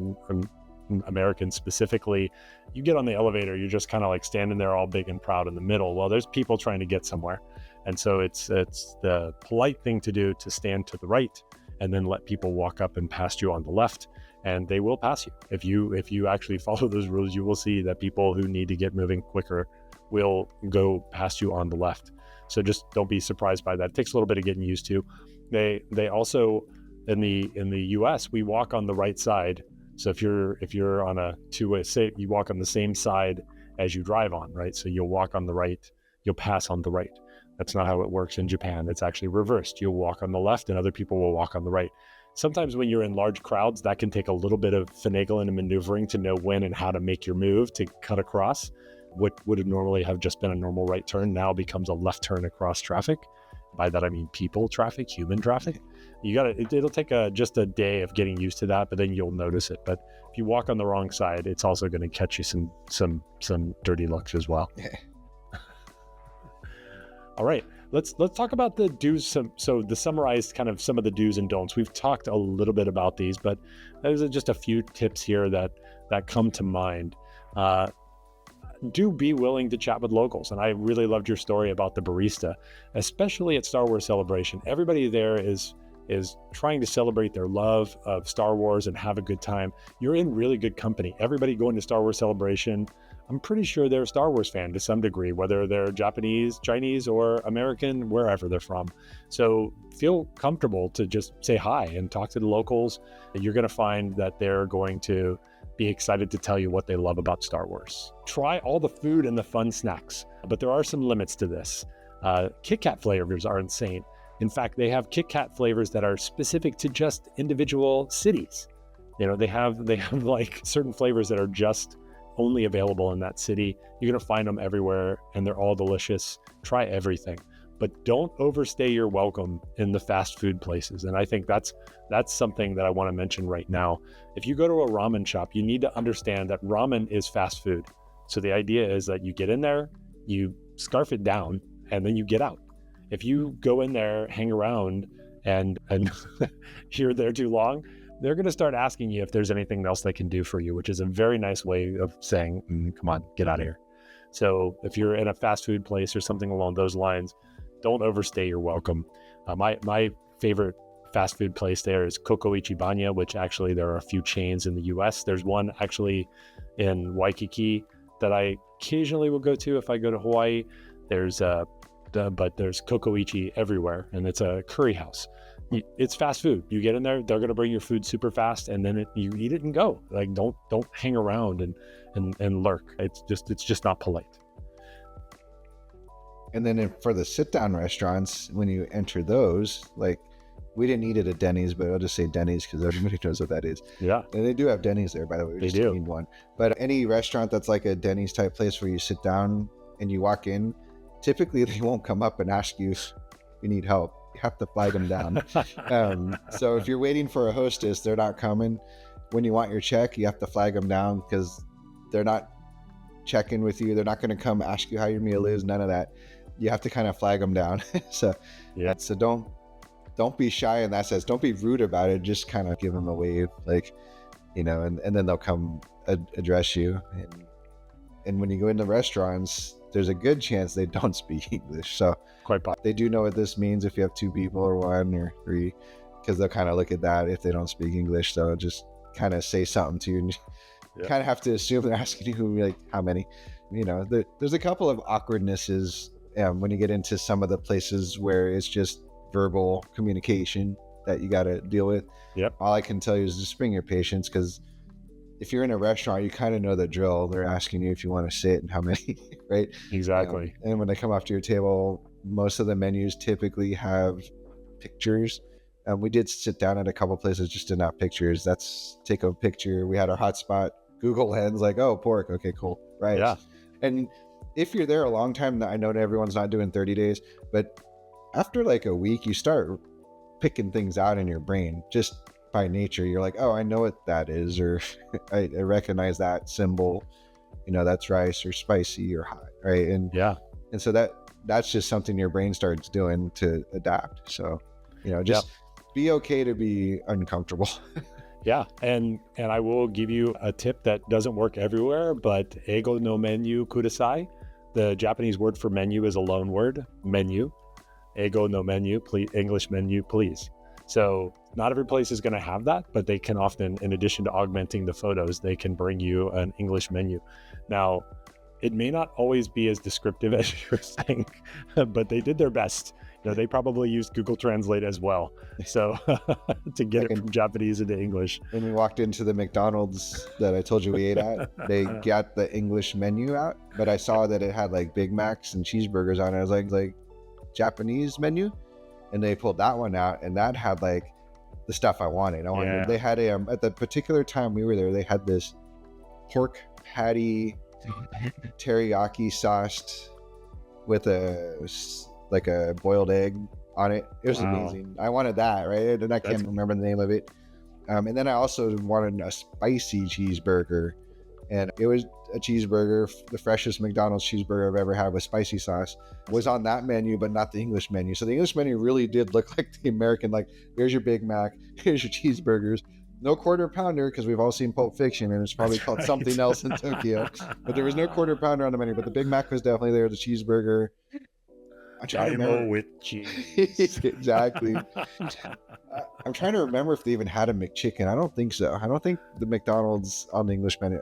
Americans specifically, you get on the elevator, you're just kind of like standing there all big and proud in the middle. Well, there's people trying to get somewhere. And so it's the polite thing to do to stand to the right and then let people walk up and past you on the left, and they will pass you. If you actually follow those rules, you will see that people who need to get moving quicker will go past you on the left. So just don't be surprised by that. It takes a little bit of getting used to. They also, in the US, we walk on the right side. So if you're on a two-way, say you walk on the same side as you drive on, right? So you'll walk on the right, you'll pass on the right. That's not how it works in Japan. It's actually reversed. You'll walk on the left and other people will walk on the right. Sometimes when you're in large crowds, that can take a little bit of finagling and maneuvering to know when and how to make your move to cut across. What would normally have just been a normal right turn now becomes a left turn across traffic. By that I mean people traffic, human traffic. It'll take just a day of getting used to that, but then you'll notice it. But if you walk on the wrong side, it's also going to catch you some dirty looks as well. Yeah. All right, let's talk about the do's. So the summarized kind of some of the do's and don'ts. We've talked a little bit about these, but there's just a few tips here that come to mind. Do be willing to chat with locals. And I really loved your story about the barista, especially at Star Wars Celebration. Everybody there is trying to celebrate their love of Star Wars and have a good time. You're in really good company. Everybody going to Star Wars Celebration, I'm pretty sure they're a Star Wars fan to some degree, whether they're Japanese, Chinese, or American, wherever they're from. So feel comfortable to just say hi and talk to the locals. You're going to find that they're going to be excited to tell you what they love about Star Wars. Try all the food and the fun snacks, but there are some limits to this. Kit Kat flavors are insane. In fact, they have Kit Kat flavors that are specific to just individual cities. They have like certain flavors that are just only available in that city. You're going to find them everywhere, and they're all delicious. Try everything, but don't overstay your welcome in the fast food places. And I think that's something that I want to mention right now. If you go to a ramen shop, you need to understand that ramen is fast food. So the idea is that you get in there, you scarf it down, and then you get out. If you go in there, hang around, and you're there too long, they're going to start asking you if there's anything else they can do for you, which is a very nice way of saying, come on, get out of here. So if you're in a fast food place or something along those lines, don't overstay your welcome. My favorite fast food place there is Koko Ichibanya, which actually there are a few chains in the US. There's one actually in Waikiki that I occasionally will go to if I go to Hawaii. But there's Koko Ichi everywhere, and it's a curry house. It's fast food. You get in there, they're going to bring your food super fast, and then you eat it and go. Like don't hang around and lurk. It's just not polite. And then for the sit-down restaurants, when you enter those, like we didn't eat it at Denny's, but I'll just say Denny's because everybody knows what that is. Yeah. And they do have Denny's there, by the way. They do. Need one. But any restaurant that's like a Denny's type place where you sit down and you walk in, typically they won't come up and ask you if you need help. You have to flag them down. So if you're waiting for a hostess, they're not coming. When you want your check, you have to flag them down because they're not checking with you. They're not going to come ask you how your meal is. None of that. You have to kind of flag them down. So don't be shy in that sense. Don't be rude about it. Just kind of give them a wave, like, and then they'll come address you. And when you go into restaurants, there's a good chance they don't speak English. So they do know what this means if you have two people or one or three, because they'll kind of look at that if they don't speak English. So just kind of say something to you, and you kind of have to assume they're asking you like how many. There's a couple of awkwardnesses when you get into some of the places where it's just verbal communication. that you got to deal with. Yep. All I can tell you is just bring your patience, because if you're in a restaurant, you kind of know the drill. They're asking you if you want to sit and how many, right? Exactly. And when they come off to your table, most of the menus typically have pictures. We did sit down at a couple places, just didn't have pictures. That's take a picture. We had our hotspot Google Lens, like, oh, pork. Okay, cool. Right. Yeah. And if you're there a long time, I know everyone's not doing 30 days, but after like a week, you start picking things out in your brain just by nature. You're like, oh, I know what that is, or I recognize that symbol. That's rice or spicy or hot, right? And so that's just something your brain starts doing to adapt. So, just be okay to be uncomfortable. Yeah, and I will give you a tip that doesn't work everywhere, but eigo no menu kudasai. The Japanese word for menu is a loan word, menu. Eigo no menu, please, English menu, please. So not every place is going to have that, but they can often, in addition to augmenting the photos, they can bring you an English menu. Now, it may not always be as descriptive as you're saying, but they did their best. They probably used Google Translate as well, so to get it from Japanese into English. When we walked into the McDonald's that I told you we ate at, they got the English menu out, but I saw that it had like Big Macs and cheeseburgers on it. I was like Japanese menu, and they pulled that one out, and that had like the stuff I wanted. They had at the particular time we were there, they had this pork patty teriyaki sauced with a boiled egg on it. It was amazing. I wanted that, right? And I can't remember the name of it. And then I also wanted a spicy cheeseburger, and it was a cheeseburger, the freshest McDonald's cheeseburger I've ever had with spicy sauce, was on that menu, but not the English menu. So the English menu really did look like the American, like, here's your Big Mac, here's your cheeseburgers. No quarter pounder, because we've all seen Pulp Fiction, and it's probably called something else in Tokyo. But there was no quarter pounder on the menu, but the Big Mac was definitely there, the cheeseburger. Dynamo with cheese. Exactly. I'm trying to remember if they even had a McChicken. I don't think so. I don't think the McDonald's on the English menu,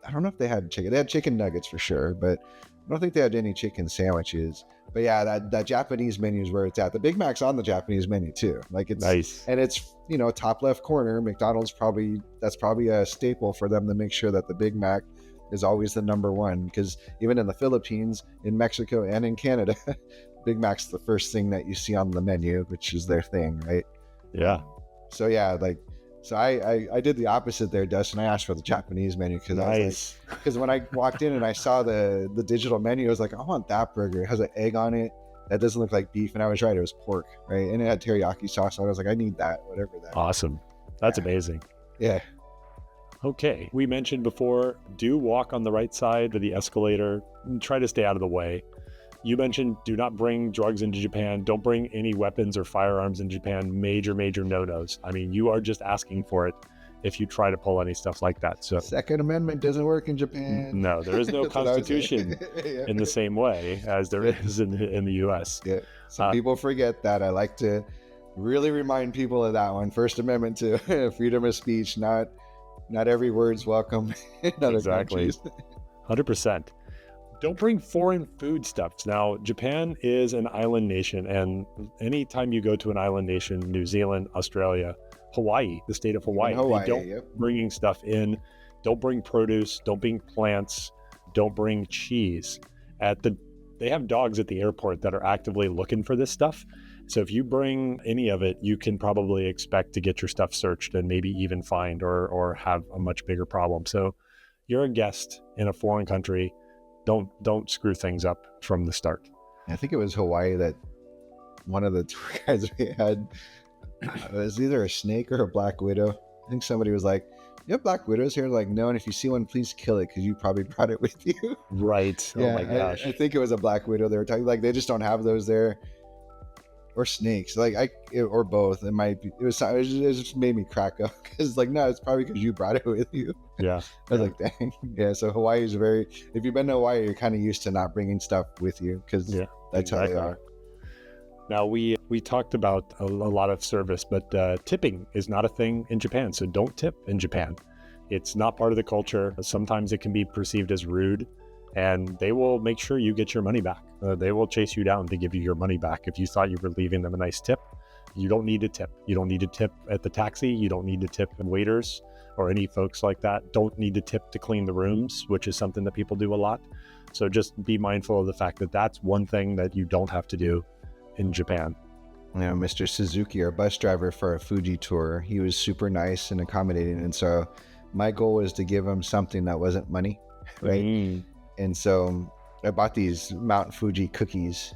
I don't know if they had chicken. They had chicken nuggets for sure, but I don't think they had any chicken sandwiches. But yeah, that Japanese menu is where it's at. The Big Mac's on the Japanese menu too. Like, it's nice. And it's, top left corner. McDonald's that's probably a staple for them to make sure that the Big Mac is always the number one, because even in the Philippines, in Mexico, and in Canada, Big Mac's the first thing that you see on the menu, which is their thing, right? Yeah. So yeah, so I did the opposite there, Dustin. I asked for the Japanese menu because when I walked in and I saw the digital menu, I was like, I want that burger. It has an egg on it. That doesn't look like beef. And I was right, it was pork, right? And it had teriyaki sauce. So I was like, I need that, whatever that. Awesome. That's amazing. Yeah. Okay. We mentioned before, do walk on the right side of the escalator and try to stay out of the way. You mentioned do not bring drugs into Japan. Don't bring any weapons or firearms in Japan. Major, major no-nos. I mean, you are just asking for it if you try to pull any stuff like that. So Second Amendment doesn't work in Japan. No, there is no constitution in the same way as there is in the U.S. Yeah. Some people forget that. I like to really remind people of that one. First Amendment to freedom of speech. Not every word's welcome in other countries. 100%. Don't bring foreign foodstuffs. Now, Japan is an island nation, and anytime you go to an island nation, New Zealand, Australia, Hawaii, the state of Hawaii, they don't bringing stuff in. Don't bring produce. Don't bring plants. Don't bring cheese. They have dogs at the airport that are actively looking for this stuff. So if you bring any of it, you can probably expect to get your stuff searched and maybe even fined or have a much bigger problem. So you're a guest in a foreign country. Don't screw things up from the start. I think it was Hawaii that one of the tour guides we had was either a snake or a black widow. I think somebody was like, "You have black widows here?" Like, no, and if you see one, please kill it because you probably brought it with you. Right. Yeah, oh my gosh. I think it was a black widow they were talking, like, they just don't have those there. Or snakes, or both. It just made me crack up because, like, no, it's probably because you brought it with you. Yeah. I was like, dang. Yeah. So Hawaii is if you've been to Hawaii, you're kind of used to not bringing stuff with you because that's how they are. Now we talked about a lot of service, but tipping is not a thing in Japan. So don't tip in Japan. It's not part of the culture. Sometimes it can be perceived as rude. And they will make sure you get your money back. They will chase you down to give you your money back. If you thought you were leaving them a nice tip, You don't need to tip. You don't need to tip at the taxi. You don't need to tip waiters or any folks like that. Don't need to tip to clean the rooms, which is something that people do a lot. So just be mindful of the fact that that's one thing that you don't have to do in Japan. You know, Mr. Suzuki, our bus driver for our Fuji tour, he was super nice and accommodating. And so my goal was to give him something that wasn't money, right? And so I bought these Mount Fuji cookies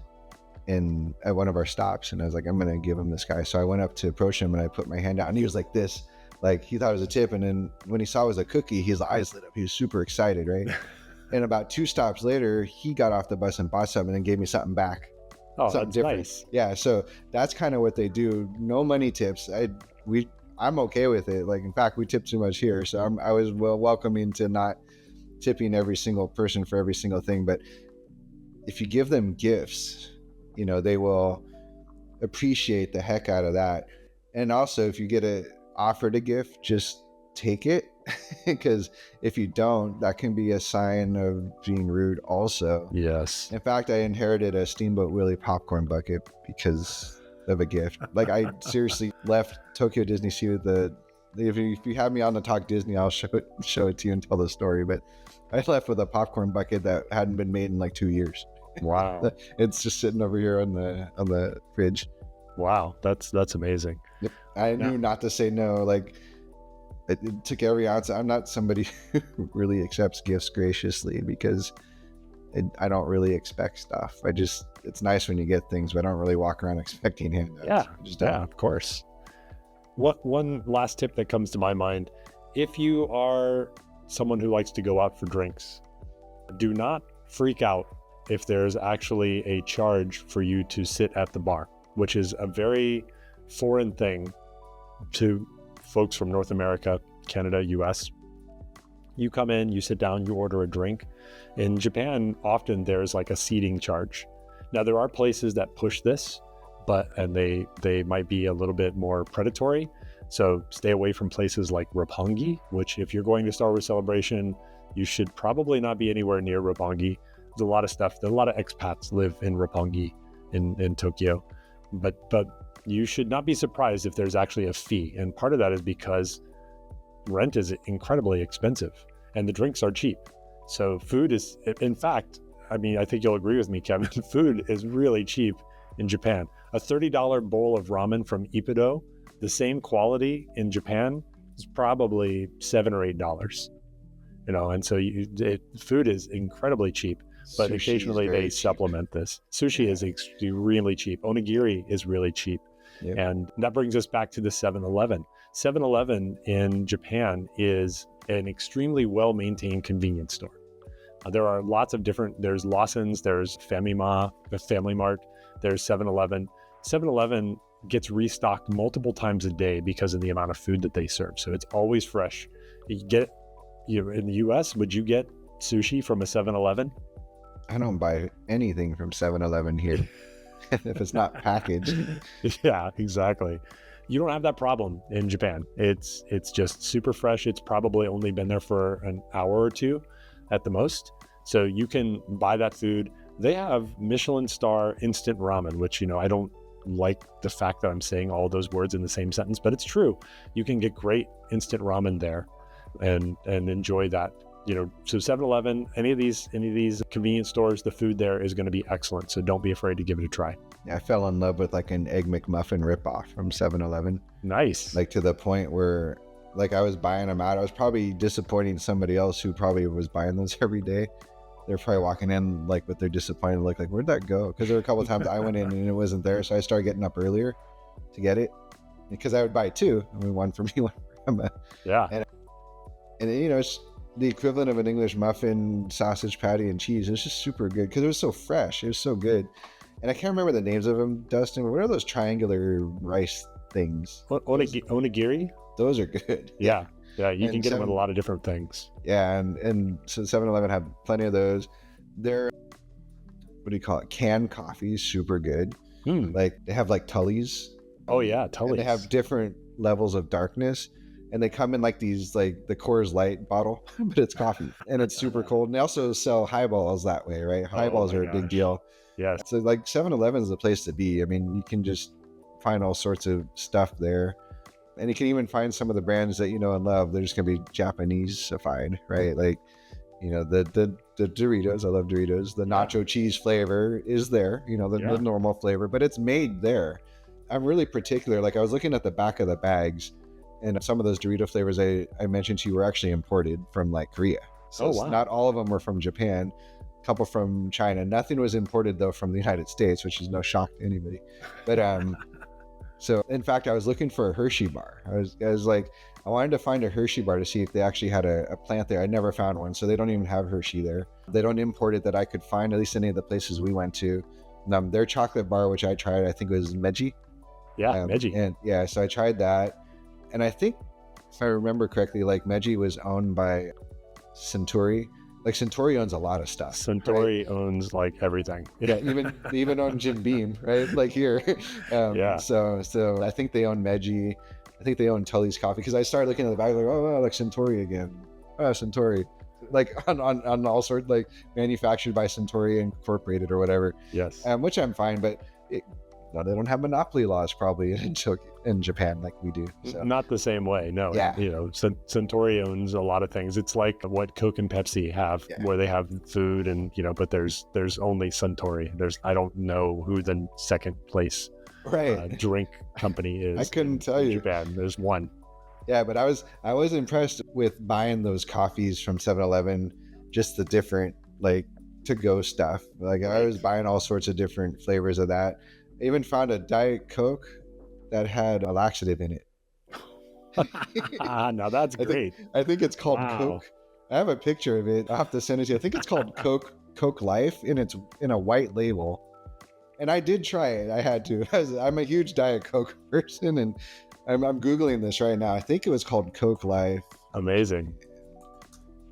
at one of our stops, and I was like, I'm going to give him this guy. So I went up to approach him and I put my hand out, and he was like this, like he thought it was a tip. And then when he saw it was a cookie, his eyes lit up. He was super excited, right? And about 2 stops later, he got off the bus and bought something and gave me something back. Oh, something that's different. nice. Yeah, so that's kind of what they do. No money tips. I'm okay with it. Like, in fact, we tip too much here, so I was welcoming to not tipping every single person for every single thing. But if you give them gifts, you know, they will appreciate the heck out of that. And also, if you get offered a gift, just take it, because if you don't, that can be a sign of being rude also. Yes. In fact, I inherited a Steamboat Willie popcorn bucket because of a gift. Like, I seriously left Tokyo Disney Sea with if you have me on to talk Disney, I'll show it to you and tell the story. But I left with a popcorn bucket that hadn't been made in like 2 years. Wow. It's just sitting over here on the fridge. Wow, that's amazing. Yep. I knew not to say no. Like, it took every ounce. I'm not somebody who really accepts gifts graciously, because I don't really expect stuff. It's nice when you get things, but I don't really walk around expecting handouts. Yeah, of course. One last tip that comes to my mind: if you are someone who likes to go out for drinks, do not freak out if there's actually a charge for you to sit at the bar, which is a very foreign thing to folks from North America, Canada, US. You come in, you sit down, you order a drink. In Japan, often there's like a seating charge. Now, there are places that push this, and they might be a little bit more predatory. So stay away from places like Roppongi, which, if you're going to Star Wars Celebration, you should probably not be anywhere near Roppongi. There's a lot of stuff. A lot of expats live in Roppongi in Tokyo, but you should not be surprised if there's actually a fee. And part of that is because rent is incredibly expensive and the drinks are cheap. So food is, in fact, I mean, I think you'll agree with me, Kevin, food is really cheap in Japan. A $30 bowl of ramen from Ippudo, the same quality in Japan, is probably $7 or $8. You know, and so food is incredibly cheap. But Sushi occasionally they supplement this. Sushi is extremely cheap. Onigiri is really cheap. Yep. And that brings us back to the 7-Eleven. 7-Eleven in Japan is an extremely well-maintained convenience store. There are lots of there's Lawson's, there's Family Mart, there's 7-Eleven. 7-Eleven gets restocked multiple times a day because of the amount of food that they serve. So it's always fresh. In the US, would you get sushi from a 7-Eleven? I don't buy anything from 7-Eleven here if it's not packaged. Yeah, exactly. You don't have that problem in Japan. It's just super fresh. It's probably only been there for an hour or two at the most. So you can buy that food. They have Michelin star instant ramen, which, you know, I don't like the fact that I'm saying all those words in the same sentence, but it's true. You can get great instant ramen there and enjoy that. You know, so 7-Eleven, any of these convenience stores, the food there is going to be excellent. So don't be afraid to give it a try. I fell in love with like an Egg McMuffin ripoff from 7-Eleven. Nice. Like, to the point where, like, I was buying them out. I was probably disappointing somebody else who probably was buying those every day. They're probably walking in like with their disappointed look, like, where'd that go? Because there were a couple of times I went in and it wasn't there. So I started getting up earlier to get it, because I would buy two. I mean, one for me, one for Emma. Yeah. And you know, it's the equivalent of an English muffin, sausage patty, and cheese. It's just super good because it was so fresh. It was so good. And I can't remember the names of them, Dustin, but what are those triangular rice things? Onigiri? Those are good. Yeah. Yeah, you can get them with a lot of different things. Yeah, and so 7-Eleven have plenty of those. They're, what do you call it? Canned coffee, super good. Like, they have like Tully's. Oh yeah, Tully's. And they have different levels of darkness. And they come in like these, like the Coors Light bottle, but it's coffee and it's super cold. And they also sell highballs that way, right? Highballs are a big deal. Yeah. So like 7-Eleven is the place to be. I mean, you can just find all sorts of stuff there. And you can even find some of the brands that you know and love. They're just gonna be Japanese-ified, right? Like, you know, the Doritos. I love Doritos. The nacho cheese flavor is there, you know, the normal flavor, but it's made there. I'm really particular. Like, I was looking at the back of the bags, and some of those Dorito flavors I mentioned to you were actually imported from like Korea. So not all of them were from Japan. A couple from China. Nothing was imported though from the United States, which is no shock to anybody. But so in fact, I was looking for a Hershey bar. I was like, I wanted to find a Hershey bar to see if they actually had a plant there. I never found one, so they don't even have Hershey there. They don't import it that I could find, at least any of the places we went to. Their chocolate bar, which I tried, I think it was Meiji. Yeah, Meiji. And yeah, so I tried that. And I think, if I remember correctly, like Meiji was owned by Suntory. Like Suntory owns a lot of stuff. Suntory owns like everything. Yeah, even own Jim Beam, right? Like here. So I think they own Meiji. I think they own Tully's Coffee, because I started looking at the back like, oh, wow, like Suntory again. Suntory, like on all sorts, like manufactured by Suntory Incorporated or whatever. Yes. Which I'm fine, but they don't have monopoly laws probably in Japan like we do. So. Not the same way, no. Yeah. You know, Suntory owns a lot of things. It's like what Coke and Pepsi have, where they have food and, you know, but there's only Suntory. I don't know who the second place drink company is. I couldn't tell you. Japan, there's one. Yeah, but I was impressed with buying those coffees from 7-Eleven, just the different like to-go stuff. Like I was buying all sorts of different flavors of that. I even found a Diet Coke that had a laxative in it. Now that's great. I think it's called Coke. I have a picture of it. I'll have to send it to you. I think it's called Coke Life, and it's in a white label. And I did try it. I had to. I'm a huge Diet Coke person, and I'm Googling this right now. I think it was called Coke Life. Amazing.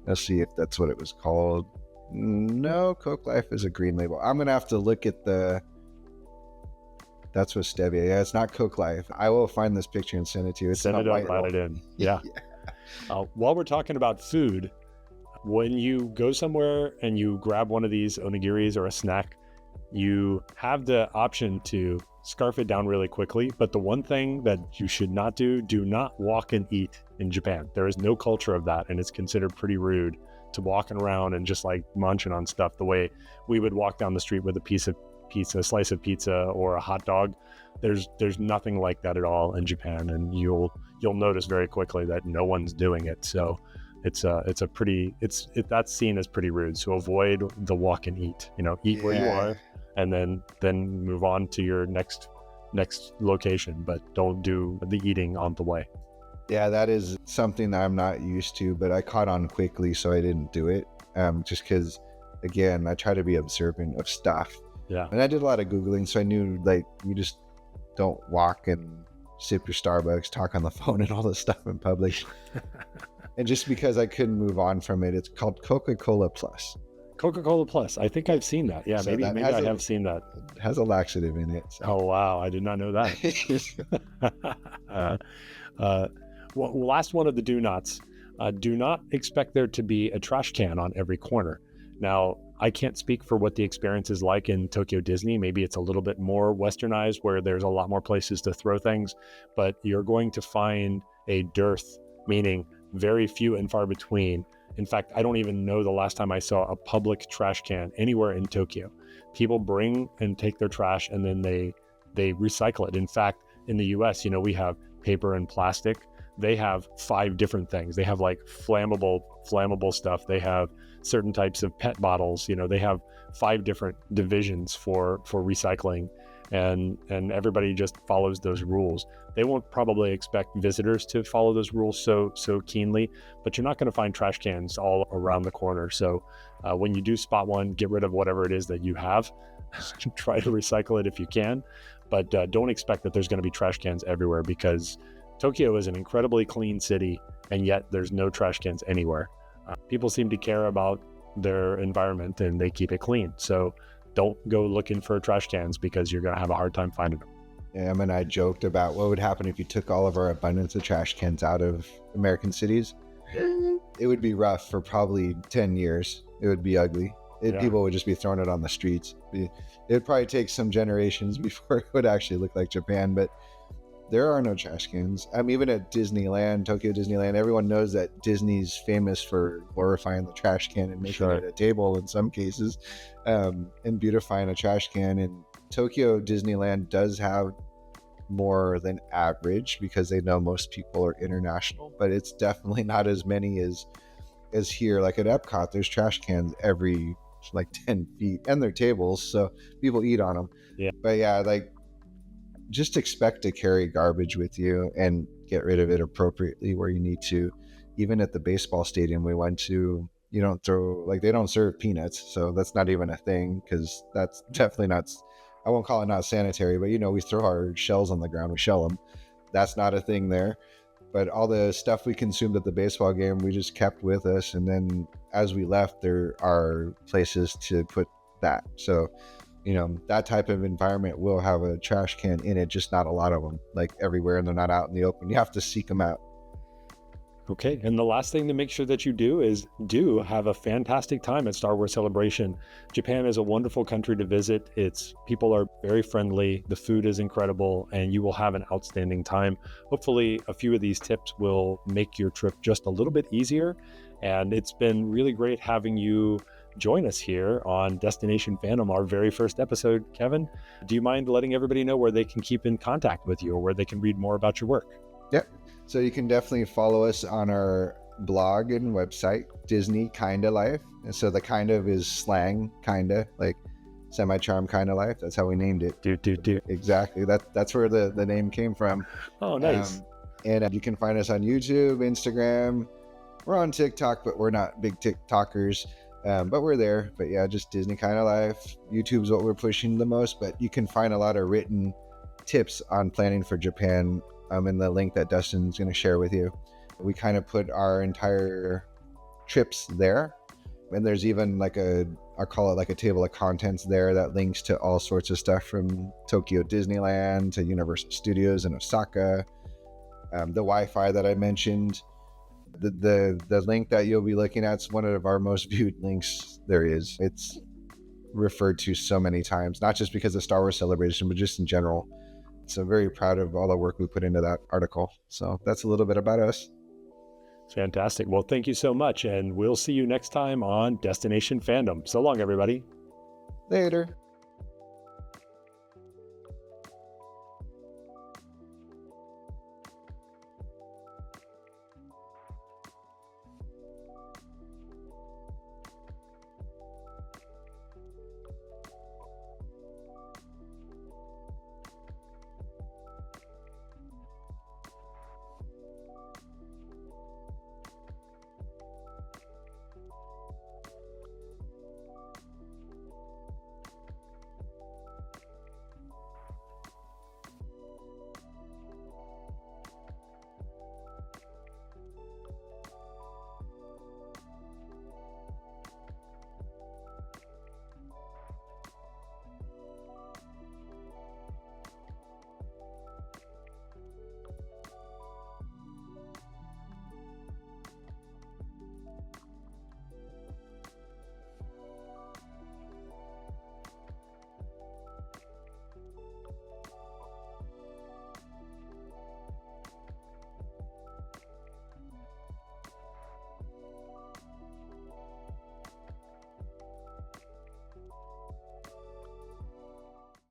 Let's see if that's what it was called. No, Coke Life is a green label. I'm going to have to look at that's with stevia. Yeah, it's not Coke Life. I will find this picture and send it to you. It's send it up, write it in. Yeah. While we're talking about food, when you go somewhere and you grab one of these onigiris or a snack, you have the option to scarf it down really quickly. But the one thing that you should not do not walk and eat in Japan. There is no culture of that, and it's considered pretty rude to walking around and just like munching on stuff the way we would walk down the street with a slice of pizza or a hot dog. There's nothing like that at all in Japan, and you'll notice very quickly that no one's doing it. So that's seen as pretty rude. So avoid the walk and eat. You know, eat where you are, and then move on to your next location, but don't do the eating on the way. Yeah, that is something that I'm not used to, but I caught on quickly, so I didn't do it. Just because, again, I try to be observant of stuff. Yeah. And I did a lot of Googling, so I knew like you just don't walk and sip your Starbucks, talk on the phone and all this stuff in public. And just because I couldn't move on from it, it's called Coca-Cola Plus. Coca-Cola Plus. I think I've seen that. Yeah, so maybe I have seen that. It has a laxative in it. So. Oh, wow. I did not know that. Last one of the do nots. Do not expect there to be a trash can on every corner. Now, I can't speak for what the experience is like in Tokyo Disney. Maybe it's a little bit more westernized where there's a lot more places to throw things, but you're going to find a dearth, meaning very few and far between. In fact, I don't even know the last time I saw a public trash can anywhere in Tokyo. People bring and take their trash and then they recycle it. In fact, in the US, you know, we have paper and plastic. They have 5 different things. They have like flammable stuff. They have certain types of PET bottles. You know, they have 5 different divisions for recycling, and everybody just follows those rules. They won't probably expect visitors to follow those rules so keenly, but you're not going to find trash cans all around the corner. So when you do spot one, get rid of whatever it is that you have. Try to recycle it if you can, but don't expect that there's going to be trash cans everywhere, because Tokyo is an incredibly clean city, and yet there's no trash cans anywhere. People seem to care about their environment and they keep it clean. So don't go looking for trash cans, because you're going to have a hard time finding them. Em and I joked about what would happen if you took all of our abundance of trash cans out of American cities. It would be rough for probably 10 years. It would be ugly. Yeah. People would just be throwing it on the streets. It'd probably take some generations before it would actually look like Japan, but there are no trash cans. Even at Disneyland, Tokyo Disneyland, everyone knows that Disney's famous for glorifying the trash can and making it a table in some cases, and beautifying a trash can. And Tokyo Disneyland does have more than average because they know most people are international, but it's definitely not as many as here. Like at Epcot, there's trash cans every like 10 feet, and they're tables, so people eat on them. Yeah. But yeah, like, just expect to carry garbage with you and get rid of it appropriately where you need to. Even at the baseball stadium we went to, you don't throw, like, they don't serve peanuts, so that's not even a thing, because that's definitely not, I won't call it not sanitary, but we throw our shells on the ground, we shell them. That's not a thing there. But all the stuff we consumed at the baseball game, we just kept with us, and then as we left, there are places to put that. So that type of environment will have a trash can in it, just not a lot of them, like everywhere, and they're not out in the open. You have to seek them out. Okay, and the last thing to make sure that you do is have a fantastic time at Star Wars Celebration. Japan is a wonderful country to visit. Its people are very friendly, the food is incredible, and you will have an outstanding time. Hopefully, a few of these tips will make your trip just a little bit easier, and it's been really great having you join us here on Destination Fandom, our very first episode. Kevin, do you mind letting everybody know where they can keep in contact with you or where they can read more about your work? Yep. So you can definitely follow us on our blog and website, Disney Kinda Life. And so the kind of is slang, kinda, like semi-charm kind of life. That's how we named it. Do. Exactly. That's where the name came from. Oh, nice. And you can find us on YouTube, Instagram. We're on TikTok, but we're not big TikTokers. But we're there. But yeah, just Disney Kinda Life. YouTube's what we're pushing the most, but you can find a lot of written tips on planning for Japan in the link that Dustin's going to share with you. We kind of put our entire trips there, and there's even like I'll call it like a table of contents there that links to all sorts of stuff from Tokyo Disneyland to Universal Studios in Osaka, the Wi-Fi that I mentioned. The link that you'll be looking at is one of our most viewed links there is. It's referred to so many times, not just because of Star Wars Celebration, but just in general. So very proud of all the work we put into that article. So that's a little bit about us. Fantastic. Well, thank you so much. And we'll see you next time on Destination Fandom. So long, everybody. Later.